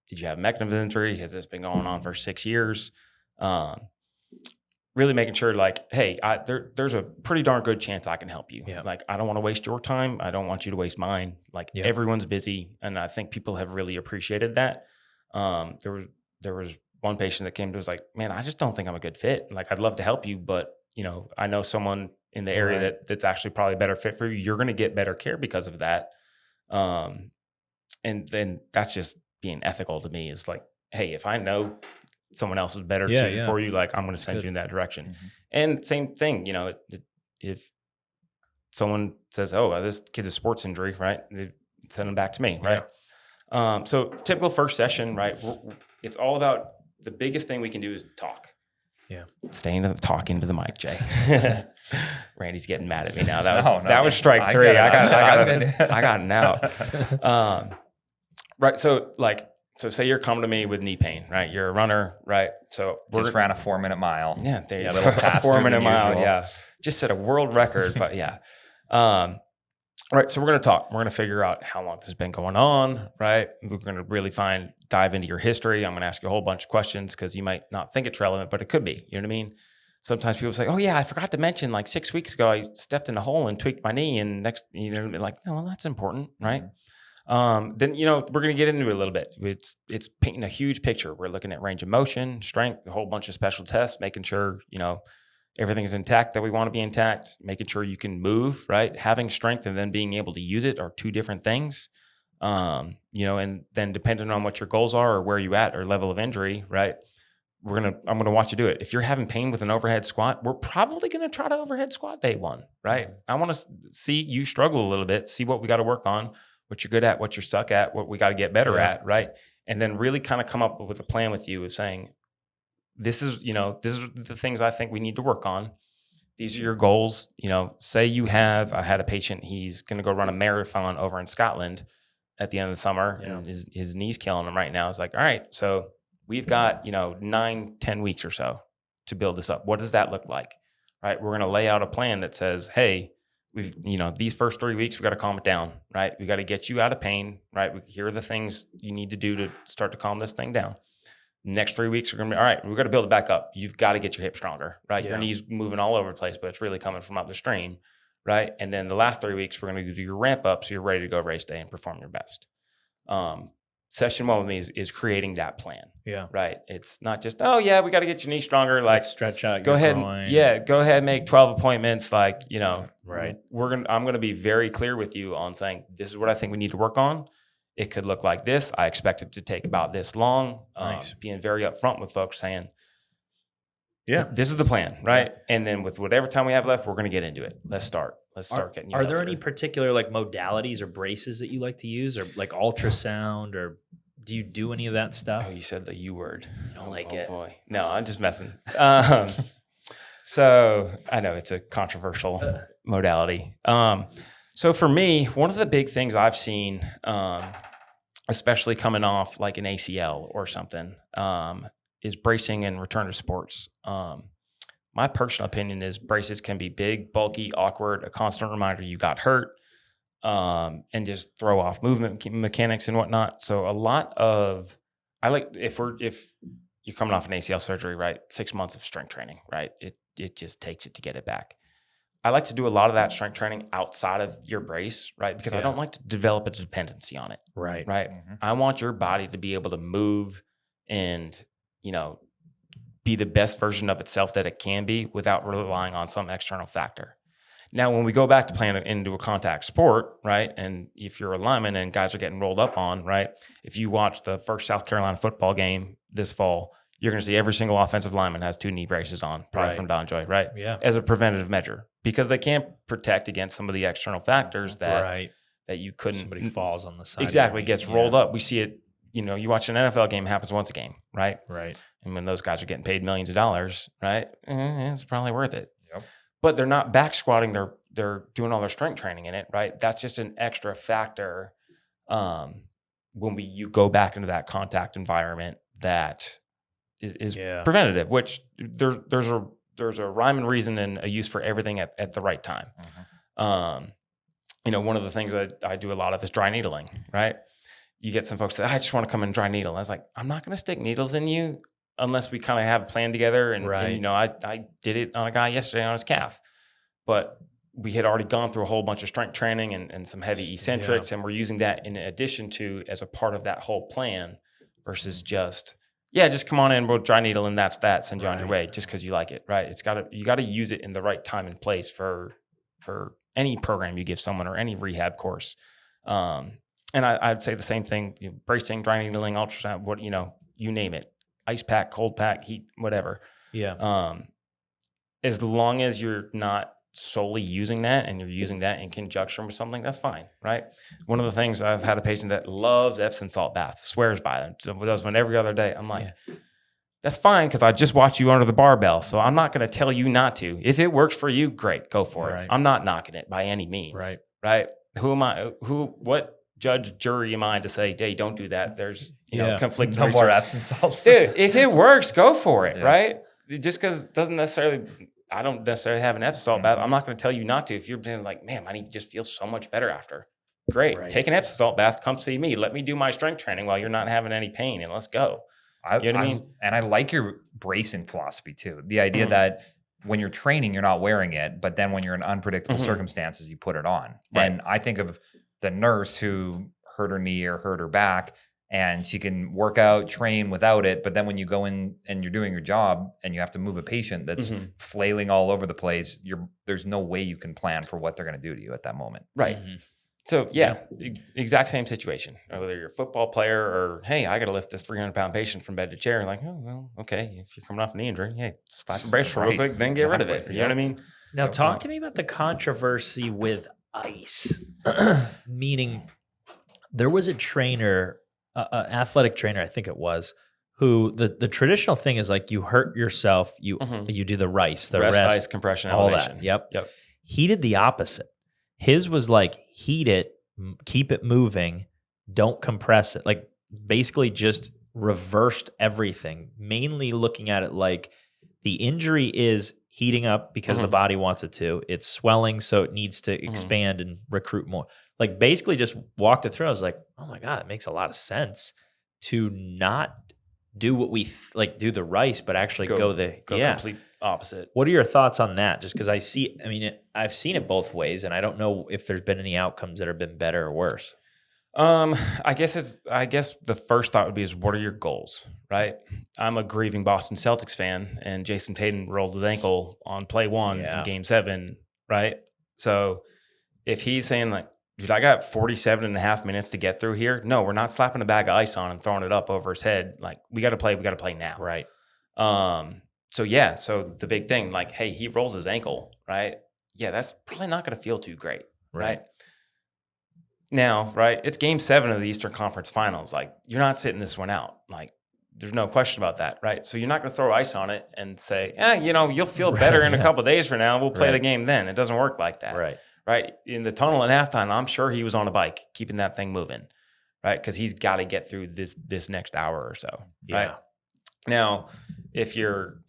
Did you have a mechanism injury? Has this been going on for 6 years? Really making sure like, hey, there's a pretty darn good chance I can help you. Yeah. Like, I don't want to waste your time. I don't want you to waste mine. Like everyone's busy. And I think people have really appreciated that. There was one patient that came to us like, man, I just don't think I'm a good fit. Like, I'd love to help you, but I know someone in the area that's actually probably a better fit for you. You're going to get better care because of that. And then that's just being ethical to me, is like, hey, if I know someone else is better suited for you, like, I'm going to send you in that direction. Mm-hmm. And same thing, if someone says, oh, this kid's a sports injury, right? They send them back to me, right? So typical first session, right? It's all about, the biggest thing we can do is talk. Yeah. Talk into the mic, Jay. Randy's getting mad at me now. That was strike three. I got an out. Right. So say you're coming to me with knee pain, right? You're a runner, right? So just ran a 4-minute mile. Yeah. There you go. A 4-minute mile. Yeah. Just set a world record, but yeah. Right. So we're going to talk. We're going to figure out how long this has been going on, right? We're going to really dive into your history. I'm going to ask you a whole bunch of questions because you might not think it's relevant, but it could be. You know what I mean? Sometimes people say, oh yeah, I forgot to mention, like 6 weeks ago, I stepped in a hole and tweaked my knee, and next, like, no, well, that's important, right? Then, we're going to get into it a little bit. It's painting a huge picture. We're looking at range of motion, strength, a whole bunch of special tests, making sure, everything's intact that we want to be intact, making sure you can move, right? Having strength and then being able to use it are two different things. And then depending on what your goals are or where you at or level of injury, right? I'm going to watch you do it. If you're having pain with an overhead squat, we're probably going to try to overhead squat day one, right? I want to see you struggle a little bit, see what we got to work on, what you're good at, what you suck at, what we got to get better at, right? And then really kind of come up with a plan with you of saying, this is the things I think we need to work on. These are your goals. Say I had a patient, he's going to go run a marathon over in Scotland at the end of the summer, and his knee's killing him right now. It's like, all right, so we've got, 9-10 weeks or so to build this up. What does that look like? Right? We're going to lay out a plan that says, hey, we've, these first 3 weeks, we got to calm it down, right? We got to get you out of pain, right? Here are the things you need to do to start to calm this thing down. Next 3 weeks, we're going to be, all right, we've got to build it back up. You've got to get your hip stronger, right? Yeah. Your knee's moving all over the place, but it's really coming from up the stream, right? And then the last 3 weeks, we're going to do your ramp up so you're ready to go race day and perform your best. Session one with me is creating that plan. Yeah. Right. It's not just, oh yeah, we got to get your knee stronger. Like, let's stretch out. Go ahead. Go ahead and make 12 appointments. Like, right. I'm going to be very clear with you on saying, this is what I think we need to work on. It could look like this. I expect it to take about this long. Nice. Being very upfront with folks saying, this is the plan. Right. Yeah. And then with whatever time we have left, we're going to get into it. Let's start getting you. Are there any particular like modalities or braces that you like to use, or like ultrasound, or do you do any of that stuff? Oh, you said the U word. You don't like it. Boy. No, I'm just messing. So I know it's a controversial modality. So for me, one of the big things I've seen, especially coming off like an ACL or something, is bracing and return to sports. My personal opinion is braces can be big, bulky, awkward, a constant reminder you got hurt, and just throw off movement mechanics and whatnot. So if you're coming off an ACL surgery, right, 6 months of strength training, right, it just takes it to get it back. I like to do a lot of that strength training outside of your brace, right, because I don't like to develop a dependency on it. Right. Mm-hmm. I want your body to be able to move and, be the best version of itself that it can be without relying on some external factor. Now, when we go back to playing into a contact sport, right, and if you're a lineman and guys are getting rolled up on, right, if you watch the first South Carolina football game this fall, you're going to see every single offensive lineman has 2 knee braces on, probably from DonJoy, right? Yeah. As a preventative measure, because they can't protect against some of the external factors that you couldn't. Somebody falls on the side. Exactly, gets rolled up. We see it. You watch an NFL game, happens once a game, right? Right. And when those guys are getting paid millions of dollars, right? It's probably worth it. Yep. But they're not back squatting. They're doing all their strength training in it, right? That's just an extra factor when you go back into that contact environment that is preventative. Which there's a rhyme and reason and a use for everything at the right time. One of the things that I do a lot of is dry needling, right? You get some folks that I just want to come and dry needle. And I was like, I'm not going to stick needles in you unless we kind of have a plan together. And I did it on a guy yesterday on his calf, but we had already gone through a whole bunch of strength training and some heavy eccentrics, and we're using that in addition to as a part of that whole plan versus just come on in, we'll dry needle and that's that, send you on your way just because you like it, right? You got to use it in the right time and place for any program you give someone or any rehab course. And I'd say the same thing, bracing, dry needling, ultrasound, you name it, ice pack, cold pack, heat, whatever. Yeah. As long as you're not solely using that and you're using that in conjunction with something, that's fine, right? One of the things, I've had a patient that loves Epsom salt baths, swears by them, does one every other day. I'm like, that's fine, because I just watch you under the barbell, so I'm not going to tell you not to. If it works for you, great, go for it. I'm not knocking it by any means, right? Who am I? What judge, jury am I to say, hey, don't do that? There's conflicting no research. more Epsom salts. Dude, if it works, go for it, right? Just because it doesn't necessarily, I don't necessarily have an Epsom salt bath, I'm not going to tell you not to. If you're being like, man, my knee just feels so much better after. Great. Take an Epsom salt bath, come see me. Let me do my strength training while you're not having any pain, and let's go. You know what I mean? And I like your bracing philosophy too. The idea that when you're training, you're not wearing it, but then when you're in unpredictable circumstances, you put it on. Right. And I think of the nurse who hurt her knee or hurt her back, and she can work out, train without it. But then when you go in and you're doing your job and you have to move a patient that's flailing all over the place, there's no way you can plan for what they're going to do to you at that moment. Right. So exact same situation. Whether you're a football player or, hey, I got to lift this 300-pound patient from bed to chair. Like, oh, well, okay. If you're coming off a knee injury, hey, slap a brace for real quick, then get rid of it. You know what I mean? Now, talk to me about the controversy with ice. Meaning, there was a trainer, an athletic trainer, I think it was, who the traditional thing is like you hurt yourself, you do the rest, ice, compression, all elevation. that. Yep. He did the opposite. His was like heat it, keep it moving, don't compress it. Like basically just reversed everything, mainly looking at it like the injury is heating up because the body wants it to. It's swelling, so it needs to expand and recruit more. Like basically just walked it through. I was like, oh my God, it makes a lot of sense to not do what we do the rice, but actually go complete opposite. What are your thoughts on that? Just because I've seen it both ways, and I don't know if there's been any outcomes that have been better or worse. I guess the first thought would be what are your goals, right? I'm a grieving Boston Celtics fan, and Jason Tatum rolled his ankle on play 1 in game 7, right? So if he's saying like, dude, I got 47 and a half minutes to get through here. No, we're not slapping a bag of ice on and throwing it up over his head. Like we got to play now. Right. So the big thing, like, hey, he rolls his ankle, right? Yeah, that's probably not going to feel too great, right? Now, right, it's game 7 of the Eastern Conference Finals. Like, you're not sitting this one out. Like, there's no question about that, right? So you're not going to throw ice on it and say, you'll feel better in a couple of days from now. We'll play the game then. It doesn't work like that. Right. In the tunnel at halftime, I'm sure he was on a bike, keeping that thing moving, right? Because he's got to get through this next hour or so, right? Now, if you're,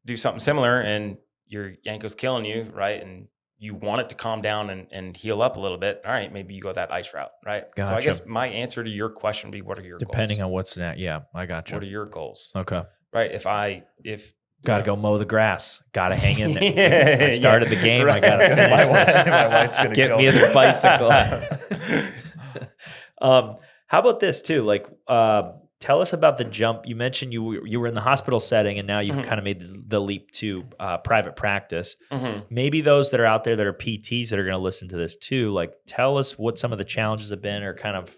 do something similar and your ankle's killing you, right? And you want it to calm down and heal up a little bit, all right, maybe you go that ice route, right? Gotcha. So I guess my answer to your question would be, what are your goals? Depending on what's next. Yeah, I got you. What are your goals? Okay. Right. If got to go mow the grass. Got to hang in there. I started the game. Right. I got to finish my wife's going to get me the bicycle. How about this too? Like, tell us about the jump. You mentioned you were in the hospital setting, and now you've kind of made the leap to private practice. Maybe those that are out there that are PTs that are going to listen to this too, like tell us what some of the challenges have been, or kind of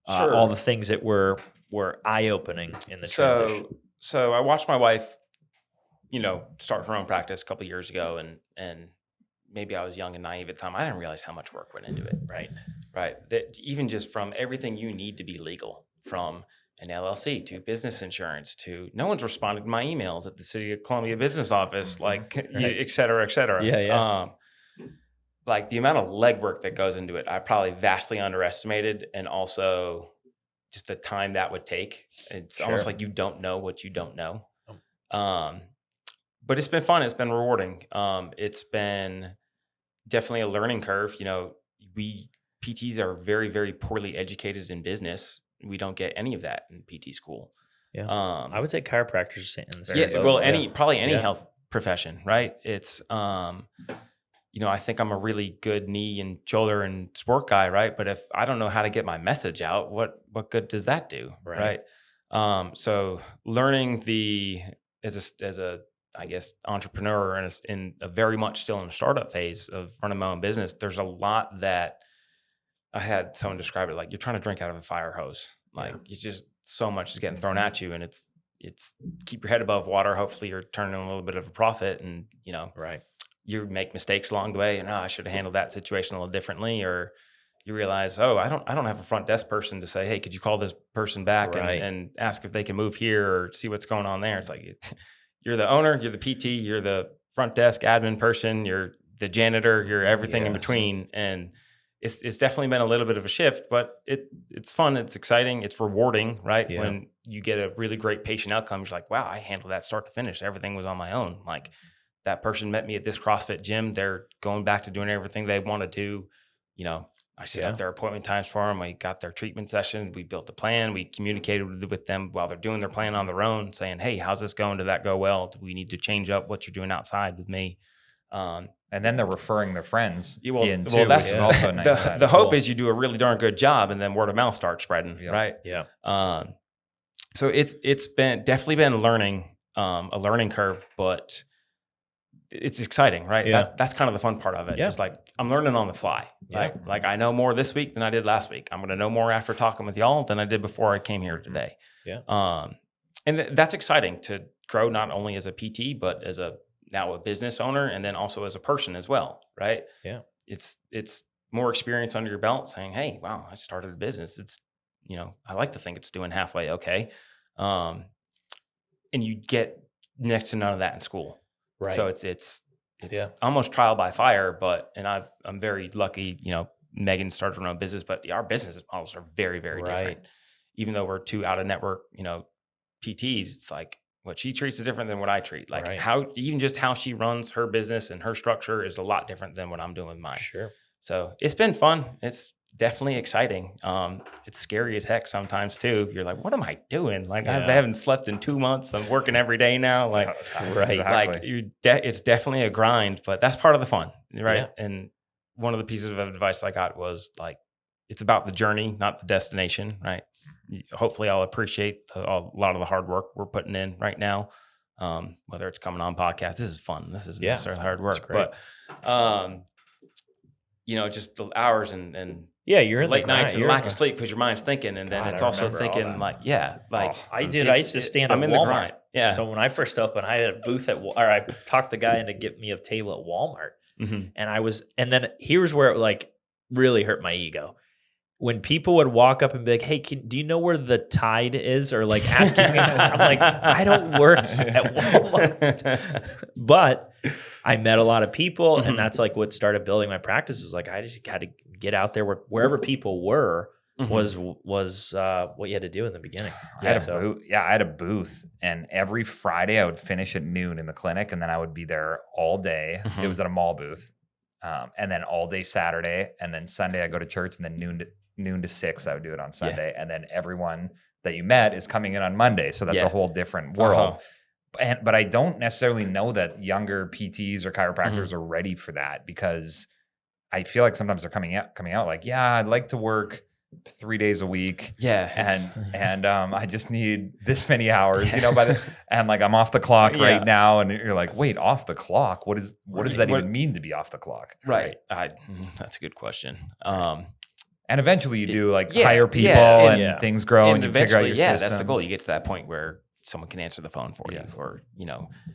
all the things that were were eye-opening in the transition? So I watched my wife, start her own practice a couple of years ago, and maybe I was young and naive at the time. I didn't realize how much work went into it. Right. That even just from everything you need to be legal, from an LLC to business insurance to no one's responded to my emails at the City of Columbia business office, like et cetera, et cetera. Yeah. Like the amount of legwork that goes into it, I probably vastly underestimated, and also just the time that would take. It's almost like you don't know what you don't know. But it's been fun. It's been rewarding. It's been definitely a learning curve. We PTs are very, very poorly educated in business. We don't get any of that in PT school. Yeah. I would say chiropractors in the same boat. Well, any health profession, right? It's I think I'm a really good knee and shoulder and sport guy, right? But if I don't know how to get my message out, what good does that do, right? So learning as a I guess entrepreneur and in a very much still in a startup phase of running my own business, there's a lot that I had someone describe it like you're trying to drink out of a fire hose. Like it's just so much is getting thrown at you, and it's keep your head above water. Hopefully you're turning a little bit of a profit, and you make mistakes along the way, and I should have handled that situation a little differently, or you realize, I don't have a front desk person to say, hey, could you call this person back and ask if they can move here or see what's going on there. It's like you're the owner, you're the PT, you're the front desk admin person, you're the janitor, you're everything in between. And it's definitely been a little bit of a shift, but it's fun, it's exciting, it's rewarding, right? Yeah. When you get a really great patient outcome, you're like, wow, I handled that start to finish. Everything was on my own. Like that person met me at this CrossFit gym. They're going back to doing everything they want to do. I set up their appointment times for them. We got their treatment session. We built a plan. We communicated with them while they're doing their plan on their own, saying, hey, how's this going? Did that go well? Do we need to change up what you're doing outside with me? And then they're referring their friends in too, which is also nice. The hope is you do a really darn good job, and then word of mouth starts spreading, right? Yeah. So it's been definitely been a learning curve, but it's exciting, right? Yeah. That's kind of the fun part of it. Yeah. It's like I'm learning on the fly. Yeah. Like I know more this week than I did last week. I'm going to know more after talking with y'all than I did before I came here today. Yeah. And that's exciting to grow not only as a PT, but as now a business owner, and then also as a person as well, right? Yeah. It's more experience under your belt saying, hey, wow, I started a business. It's, I like to think it's doing halfway okay. And you get next to none of that in school. Right. So it's almost trial by fire, and I'm very lucky, Megan started her own business, but our business models are very, very different. Even though we're two out of network, PTs, it's like what she treats is different than what I treat. Like how she runs her business and her structure is a lot different than what I'm doing with mine. Sure. So it's been fun. It's definitely exciting. It's scary as heck sometimes too. You're like, what am I doing? Like I haven't slept in 2 months. I'm working every day now. Like, Exactly. Like it's definitely a grind, but that's part of the fun, right? Yeah. And one of the pieces of advice I got was like, it's about the journey, not the destination, right? Hopefully I'll appreciate a lot of the hard work we're putting in right now. Whether it's coming on podcast, this is fun. This isn't necessarily hard work, but just the hours and you're in late nights and lack of sleep because your mind's thinking, and then it's also thinking like, I used to stand at Walmart. Yeah. So when I first opened, I had a booth I talked the guy into get me a table at Walmart, and then here's where it like really hurt my ego. When people would walk up and be like, hey, do you know where the Tide is? Or like asking me, I'm like, I don't work at Walmart. But I met a lot of people, and that's like what started building my practice. Was like, I just had to get out there wherever people were was what you had to do in the beginning. I had a booth, and every Friday I would finish at noon in the clinic, and then I would be there all day. It was at a mall booth. And then all day Saturday, and then Sunday I go to church, and then noon to 6 I would do it on Sunday, and then everyone that you met is coming in on Monday, so that's a whole different world. But I don't necessarily know that younger PTs or chiropractors are ready for that, because I feel like sometimes they're coming out like, I'd like to work 3 days a week, and I just need this many hours, and like I'm off the clock right now, and you're like, wait, off the clock? What does that even mean to be off the clock? Right. That's a good question. And eventually you do like Yeah, hire people yeah, and things grow and you figure out eventually, your yeah, systems. that's the goal. You get to that point where someone can answer the phone for Yes. you, or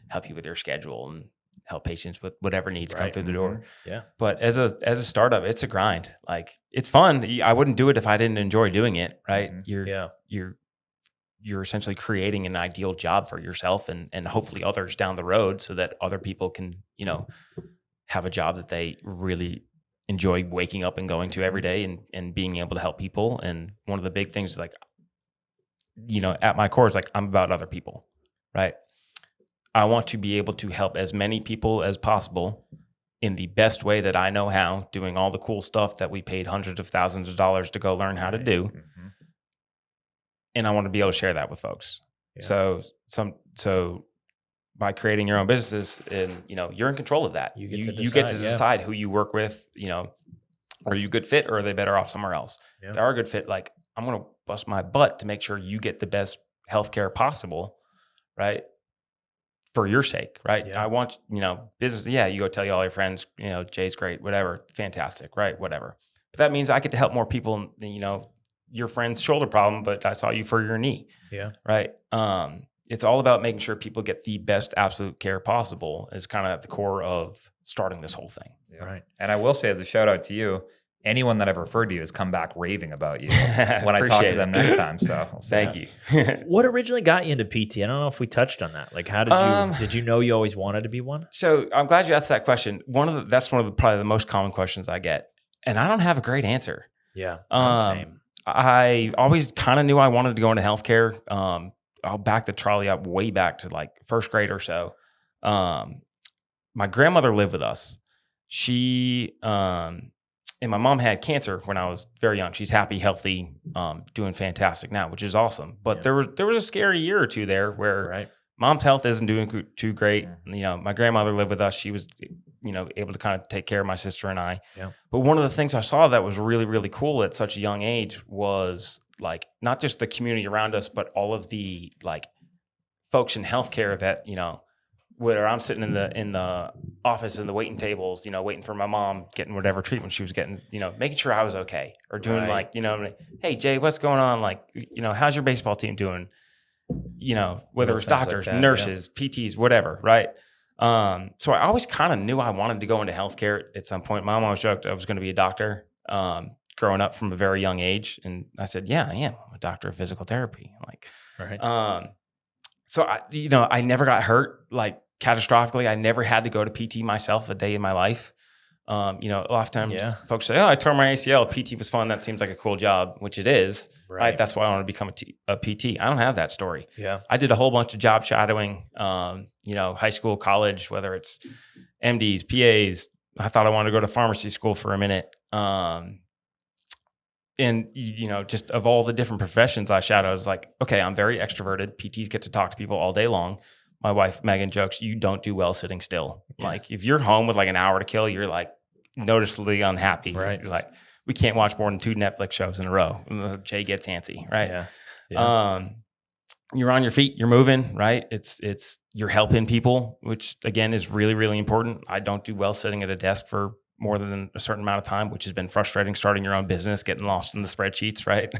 help you with your schedule and help patients with whatever needs come Right. through the door. Yeah. But as a startup, it's a grind. Like, it's fun. I wouldn't do it if I didn't enjoy doing it. Right? You're essentially creating an ideal job for yourself and hopefully others down the road, so that other people can have a job that they really enjoy waking up and going to every day, and being able to help people. And one of the big things is like, at my core, it's like, I'm about other people, right? I want to be able to help as many people as possible in the best way that I know how, doing all the cool stuff that we paid hundreds of thousands of dollars to go learn how to do. Mm-hmm. And I want to be able to share that with folks. Yeah. So by creating your own businesses, and you're in control of that. You You get to decide who you work with. Are you a good fit, or are they better off somewhere else? Yeah. If they are a good fit, like, I'm going to bust my butt to make sure you get the best healthcare possible, right? For your sake, right? Yeah. I want, business. Yeah, you go tell all your friends, Jay's great, whatever, fantastic, right? Whatever. But that means I get to help more people. Your friend's shoulder problem, but I saw you for your knee. Yeah. Right. It's all about making sure people get the best absolute care possible, is kind of at the core of starting this whole thing. Yeah. Right. And I will say, as a shout out to you, anyone that I've referred to you has come back raving about you when I talk to them next time. So Thank you. What originally got you into PT? I don't know if we touched on that. Like, how did you know you always wanted to be one? So I'm glad you asked that question. That's one of the probably the most common questions I get, and I don't have a great answer. Yeah. Same. I always kind of knew I wanted to go into healthcare. I'll back the trolley up way back to like first grade or so. My grandmother lived with us. She and my mom had cancer when I was very young. She's happy, healthy, doing fantastic now, which is awesome. But there was a scary year or two there where mom's health isn't doing too great. My grandmother lived with us. She was, able to kind of take care of my sister and I. Yeah. But one of the things I saw that was really, really cool at such a young age was like not just the community around us, but all of the like folks in healthcare that, where I'm sitting in the office in the waiting tables, waiting for my mom getting whatever treatment she was getting, making sure I was okay, or doing like, hey Jay, what's going on? Like, how's your baseball team doing? Whether it's doctors, like that, nurses, PTs, whatever. Right. So I always kind of knew I wanted to go into healthcare at some point. My mom always joked I was going to be a doctor, growing up from a very young age. And I said, yeah, I am. I'm a doctor of physical therapy. So I never got hurt like catastrophically. I never had to go to PT myself a day in my life. A lot of times folks say, oh, I tore my ACL. PT was fun. That seems like a cool job, which it is. Right. That's why I want to become a PT. I don't have that story. Yeah. I did a whole bunch of job shadowing, high school, college, whether it's MDs, PAs. I thought I wanted to go to pharmacy school for a minute. And, just of all the different professions I shadowed, I was like, okay, I'm very extroverted. PTs get to talk to people all day long. My wife, Megan, jokes, you don't do well sitting still. Yeah. Like if you're home with like an hour to kill, you're like noticeably unhappy. Right. You're like, we can't watch more than 2 Netflix shows in a row. Jay gets antsy. Right. Yeah. You're on your feet, you're moving, right? It's you're helping people, which again is really, really important. I don't do well sitting at a desk for more than a certain amount of time, which has been frustrating starting your own business, getting lost in the spreadsheets, right?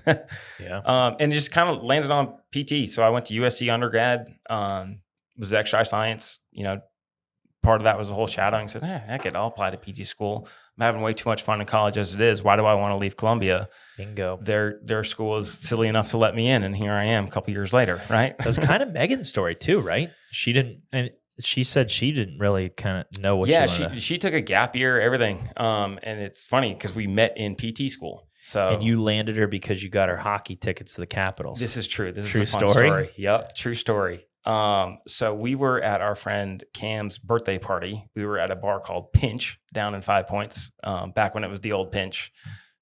And just kind of landed on PT. So I went to USC undergrad, was exercise science, part of that was the whole shadowing. Said, heck it, I'll apply to PT school. I'm having way too much fun in college as it is. Why do I want to leave Columbia? Bingo. Their school is silly enough to let me in, and here I am a couple years later, right? That was kind of Megan's story too, right? She said she didn't really kind of know what she wanted. She took a gap year, everything. And it's funny because we met in PT school. And you landed her because you got her hockey tickets to the Capitals. This is true. This is a fun story. Yep, true story. So we were at our friend Cam's birthday party. We were at a bar called Pinch down in 5 Points, back when it was the old Pinch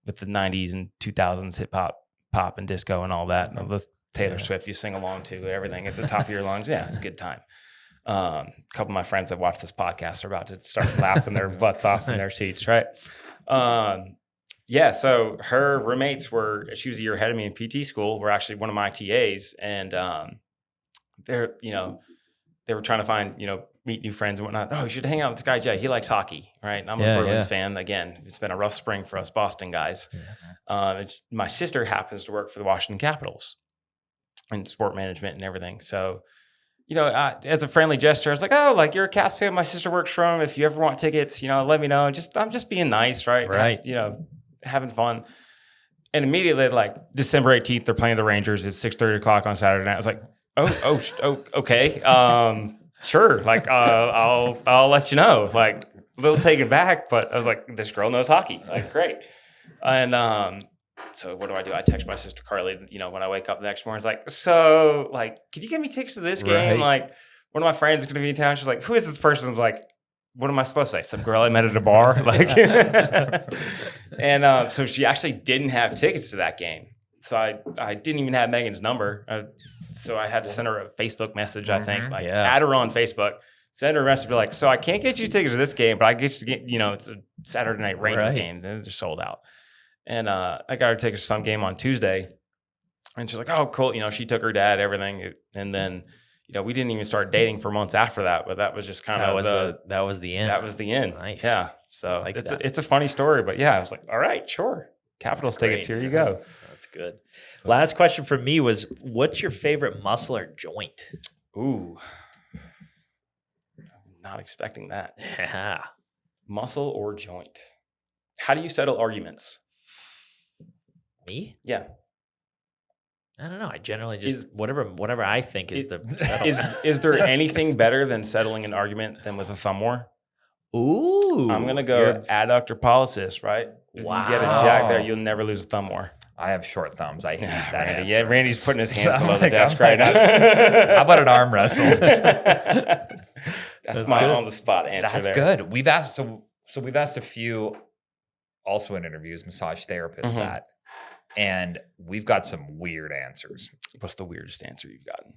with the 90s and 2000s hip hop, pop and disco and all that. And the Taylor Swift you sing along to, everything at the top of your lungs. Yeah, it's a good time. A couple of my friends that watch this podcast are about to start laughing their butts off in their seats, right? So her roommates she was a year ahead of me in PT school, were actually one of my TAs, and they were trying to find, meet new friends and whatnot. Oh, you should hang out with this guy, Jay. He likes hockey, right? I'm Yeah, a Bruins yeah. fan. Again, it's been a rough spring for us Boston guys. My sister happens to work for the Washington Capitals in sport management and everything. So, as a friendly gesture, I was like, oh, like you're a Caps fan. My sister works for him. If you ever want tickets, let me know. I'm just being nice, right? Right. Having fun. And immediately, like December 18th, they're playing the Rangers. It's 6:30 on Saturday night. I was like, oh, okay. Sure. Like, I'll let you know. Like, a little taken back, but I was like, this girl knows hockey. Like, great. And so what do? I text my sister Carly. When I wake up the next morning, it's like, so, like, could you get me tickets to this game? Right. Like, one of my friends is going to be in town. She's like, who is this person? I was like, what am I supposed to say? Some girl I met at a bar, like. And so she actually didn't have tickets to that game. So I didn't even have Megan's number. So I had to send her a Facebook message, I think, add her on Facebook, send her a message, be like, so I can't get you tickets to this game, but I get you to get, it's a Saturday night Ranger game. They're sold out. And I got her tickets to some game on Tuesday. And she's like, oh, cool. She took her dad, everything. And then, we didn't even start dating for months after that, but that was just kind of that was the end. That was the end. Nice. Yeah. So like it's a funny story, but yeah, I was like, all right, sure. Capitals tickets, here you go. That's good. Last question for me was, what's your favorite muscle or joint? Ooh. Not expecting that. Yeah. Muscle or joint. How do you settle arguments? Me? Yeah. I don't know. I generally just whatever I think is the settlement. Is there anything better than settling an argument than with a thumb war? Ooh. I'm gonna go adductor pollicis, right? If you get a jack there, you'll never lose a thumb war. I have short thumbs. I hate that answer. Yeah, Randy's putting his hands below the desk right now. How about an arm wrestle? That's my on the spot answer. That's good. We've asked so we've asked a few, also in interviews, massage therapists that, and we've got some weird answers. What's the weirdest answer you've gotten?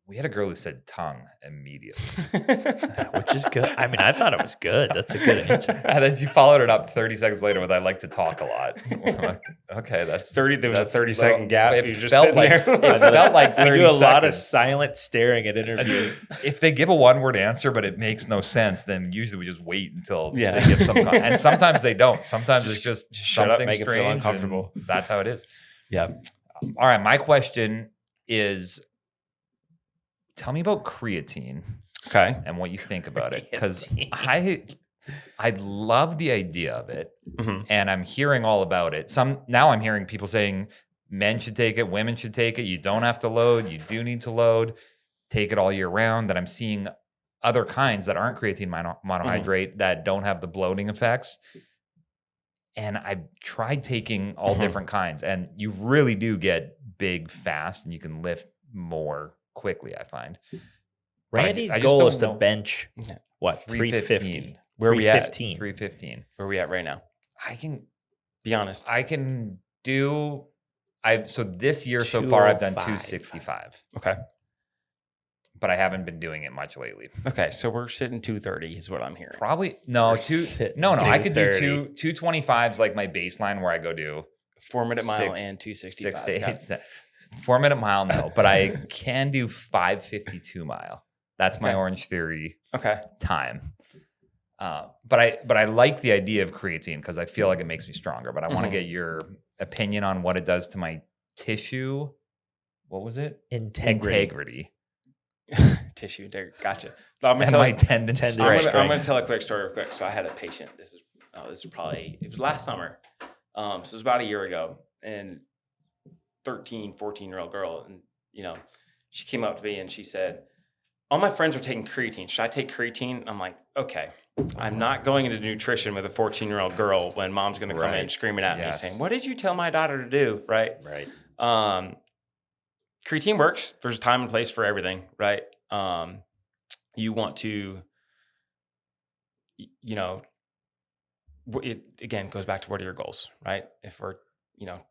We had a girl who said tongue immediately. Which is good. I mean, I thought it was good. That's a good answer. And then she followed it up 30 seconds later with, I like to talk a lot. Like, okay, that's 30. There was a 30-second gap. It You just felt sitting like, there. it felt like 30 We do a lot of seconds. silent staring at interviews. If they give a one-word answer, but it makes no sense, then usually we just wait until they give some and sometimes they don't. Sometimes it's just shut something up, make it feel strange uncomfortable. and that's how it is. Yeah. All right, my question is, tell me about creatine. Okay. And what you think about it, because I love the idea of it, and I'm hearing all about it. Now I'm hearing people saying men should take it, women should take it. You don't have to load. You do need to load. Take it all year round. That I'm seeing other kinds that aren't creatine monohydrate that don't have the bloating effects. And I've tried taking all different kinds, and you really do get big fast, and you can lift more quickly, I find. Randy's I just goal don't is to know. bench, what, 350? Where are we at? 315. Where are we at right now? I can Be honest. I can do. So this year so far I've done 205. 265, Okay. but I haven't been doing it much lately. Okay. So we're sitting 230 is what I'm hearing. Probably no We're two. sitting No, I could do 230. 225s like my baseline where I go do 4-minute mile 6 and 265. 6 to 8. 4-minute mile, no, but I can do 5:52 mile. That's my Okay. Orange Theory Okay. time. But I like the idea of creatine because I feel like it makes me stronger. But I want to get your opinion on what it does to my tissue. What was it? Integrity. Tissue integrity. Gotcha. So I'm And gonna my tell, tendon tendon strength. I'm going to tell a quick story real quick. So I had a patient. This was last summer. So it was about a year ago, and 13, 14-year-old girl, and she came up to me and she said, all my friends are taking creatine. Should I take creatine? I'm like, okay, I'm not going into nutrition with a 14-year-old girl when mom's going to come in screaming at me saying, what did you tell my daughter to do? Right. Creatine works. There's a time and place for everything. Right. You want to, it again goes back to what are your goals, right? If we're,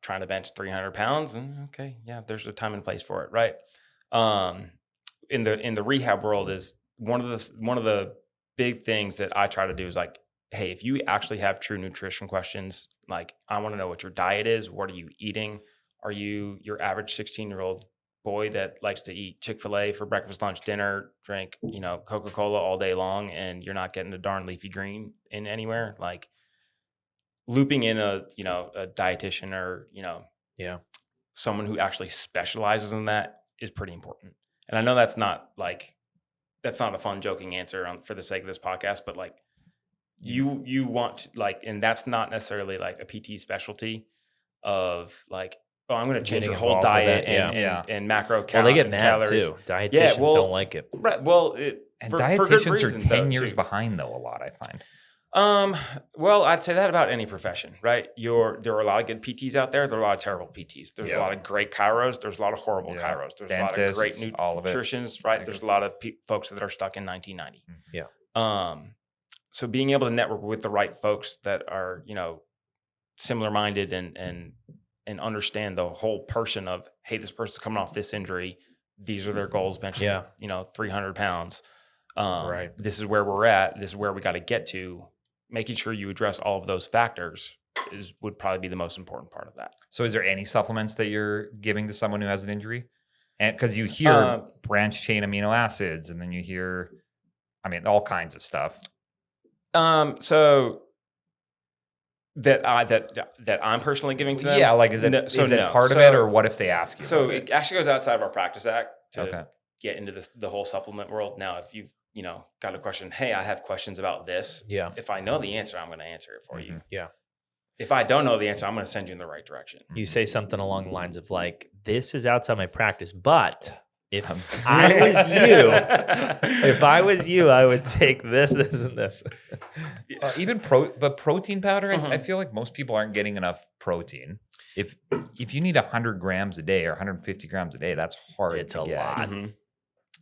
trying to bench 300 pounds, and okay, yeah, there's a time and place for it. Right. In the rehab world is one of the big things that I try to do is like, hey, if you actually have true nutrition questions, like I want to know what your diet is. What are you eating? Are you your average 16-year-old boy that likes to eat Chick-fil-A for breakfast, lunch, dinner, drink, Coca-Cola all day long, and you're not getting a darn leafy green in anywhere, like looping in a dietitian or, someone who actually specializes in that is pretty important. And I know that's not a fun joking answer for the sake of this podcast, but like you want to, like, and that's not necessarily like a PT specialty of like, oh, I'm going to change your whole diet and macro calories. Well, they get mad too. Dietitians don't like it. Right. Well, dietitians are 10 years behind though. A lot, I find. Well, I'd say that about any profession, right? There are a lot of good PTs out there. There are a lot of terrible PTs. There's a lot of great chiros. There's a lot of horrible chiros. There's dentists, a lot of great nutritionists, right? There's a lot of folks that are stuck in 1990. Yeah. So being able to network with the right folks that are, similar minded and understand the whole person of, hey, this person's coming off this injury. These are their goals, benching, 300 pounds. Right. This is where we're at. This is where we got to get to. Making sure you address all of those factors would probably be the most important part of that. So is there any supplements that you're giving to someone who has an injury? And because you hear branch chain amino acids, and then you hear, all kinds of stuff. So that I'm personally giving to them. Yeah, like is it part of it, or what if they ask you? So it actually goes outside of our practice act to get into the whole supplement world. Now, if you've got a question, hey, I have questions about this. Yeah. If I know the answer, I'm going to answer it for you. Yeah. If I don't know the answer, I'm going to send you in the right direction. You say something along the lines of like, this is outside my practice, but if I was you, I would take this, and this. Even protein powder, I feel like most people aren't getting enough protein. If you need 100 grams a day or 150 grams a day, that's hard. It's to a get. lot. Mm-hmm.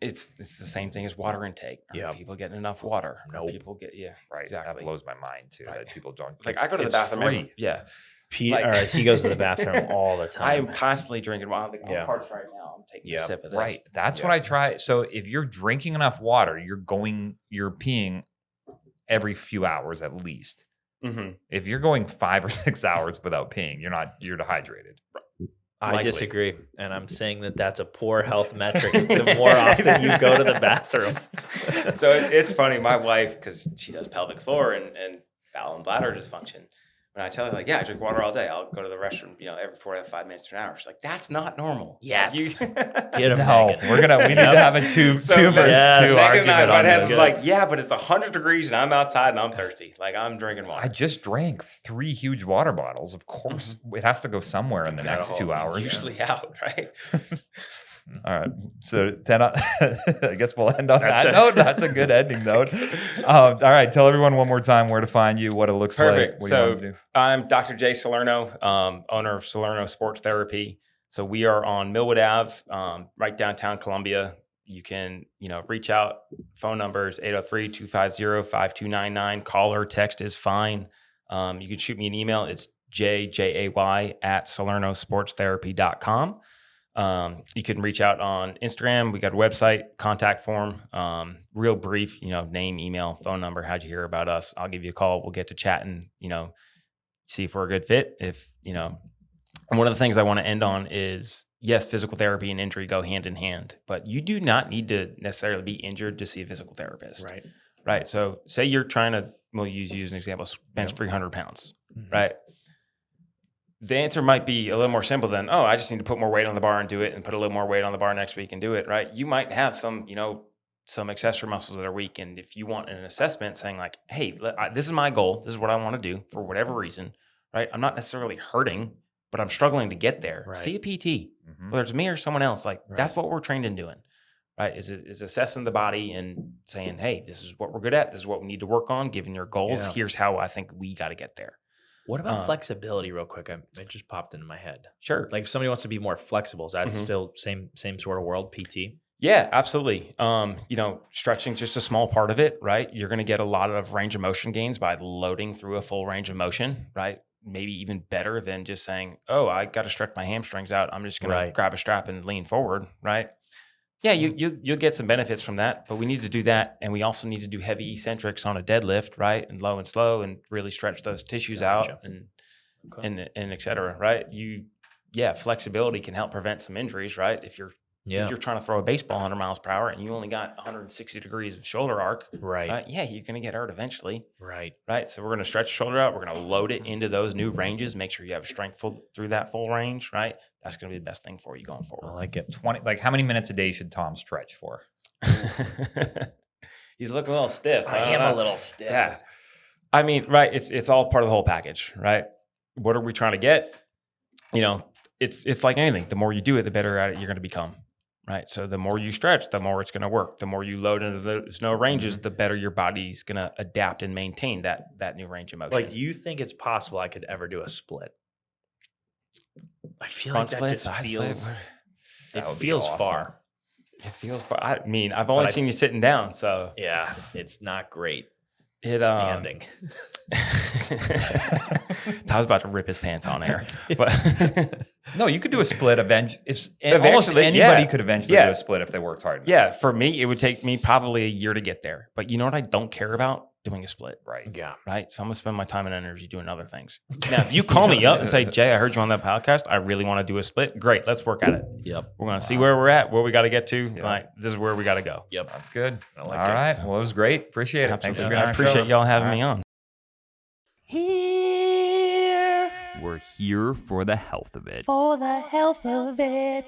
It's the same thing as water intake. Yeah, people getting enough water. No, people get right. Exactly. That blows my mind too. Right. That people don't. Like I go to the bathroom. He goes to the bathroom all the time. I am constantly drinking water. I'm parched right now. I'm taking a sip of this. Right. That's what I try. So if you're drinking enough water, you're peeing every few hours at least. Mm-hmm. If you're going 5 or 6 hours without peeing, you're dehydrated. I disagree, and I'm saying that's a poor health metric. The more often you go to the bathroom. So it's funny. My wife, because she does pelvic floor and bowel and bladder dysfunction, when I tell her, like, yeah, I drink water all day. I'll go to the restroom, every 45 minutes to an hour. She's like, that's not normal. Yes. Get him. No, we need to have a two versus two argument on this. It's like, yeah, but it's 100 degrees and I'm outside and I'm thirsty. Like I'm drinking water. I just drank 3 huge water bottles. Of course, it has to go somewhere in the next 2 hours. Usually out, right? All right. So I guess we'll end on that note. That's a good ending note. All right. Tell everyone one more time where to find you, what it looks like. What so I'm Dr. Jay Salerno, owner of Salerno Sports Therapy. So we are on Millwood Ave, right downtown Columbia. You can, reach out. Phone number is 803-250-5299. Call or text is fine. You can shoot me an email. It's jay@salernosportstherapy.com. You can reach out on Instagram. We got a website, contact form, real brief, name, email, phone number. How'd you hear about us? I'll give you a call. We'll get to chat and, see if we're a good fit. And one of the things I want to end on is, yes, physical therapy and injury go hand in hand, but you do not need to necessarily be injured to see a physical therapist. Right. Right. So say you're trying to, we'll use you as an example, bench 300 pounds, right? The answer might be a little more simple than, I just need to put more weight on the bar and do it, and put a little more weight on the bar next week and do it, right? You might have some accessory muscles that are weak. And if you want an assessment saying like, hey, this is my goal. This is what I want to do for whatever reason, right? I'm not necessarily hurting, but I'm struggling to get there. Right. See a PT, whether it's me or someone else. Like that's what we're trained in doing, right? Is assessing the body and saying, hey, this is what we're good at. This is what we need to work on. Given your goals, here's how I think we got to get there. What about flexibility real quick? It just popped into my head. Sure. Like if somebody wants to be more flexible, is that still same sort of world, PT? Yeah, absolutely. Stretching just a small part of it, right? You're going to get a lot of range of motion gains by loading through a full range of motion, right? Maybe even better than just saying, I got to stretch my hamstrings out. I'm just going to grab a strap and lean forward, right? Yeah, you'll get some benefits from that, but we need to do that. And we also need to do heavy eccentrics on a deadlift, right? And low and slow and really stretch those tissues out and et cetera, right? Flexibility can help prevent some injuries, right? If you're Yeah. If you're trying to throw a baseball 100 miles per hour and you only got 160 degrees of shoulder arc, Right. yeah, you're going to get hurt eventually. Right. Right. So we're going to stretch the shoulder out. We're going to load it into those new ranges. Make sure you have strength through that full range. Right. That's going to be the best thing for you going I forward. like it. 20, like how many minutes a day should Tom stretch for? He's looking a little stiff. I am a little stiff. Yeah. I mean, right. It's all part of the whole package, right? What are we trying to get? You know, it's like anything. The more you do it, the better at it you're going to become. Right. So the more you stretch, the more it's going to work. The more you load into those no ranges, the better your body's going to adapt and maintain that new range of motion. Like, do you think it's possible I could ever do a split? I feel Front like that split, just side feels, split. That it would be feels awesome. far. It feels. I mean, I've only But seen you sitting down, so Yeah, it's not great. it Standing. I was about to rip his pants on air, but No, you could do a split almost Eventually, anybody yeah. could eventually Yeah. do a split if they worked hard enough. yeah, for me, it would take me probably a year to get there. But you know what I don't care about? Doing a split, Right. Yeah. right? So I'm gonna spend my time and energy doing other things. Now, if you call me up and say, Jay, I heard you on that podcast. I really want to do a split. Great, let's work at it. Yep. We're gonna see where we're at, where we got to get to. Yeah. Like this is where we got to go. Yep. That's good. I like All it. right. Well, it was great. Appreciate it. Thanks for Absolutely. being on I our appreciate show. y'all having All me right. on. Here We're here for the health of it. for the health of it.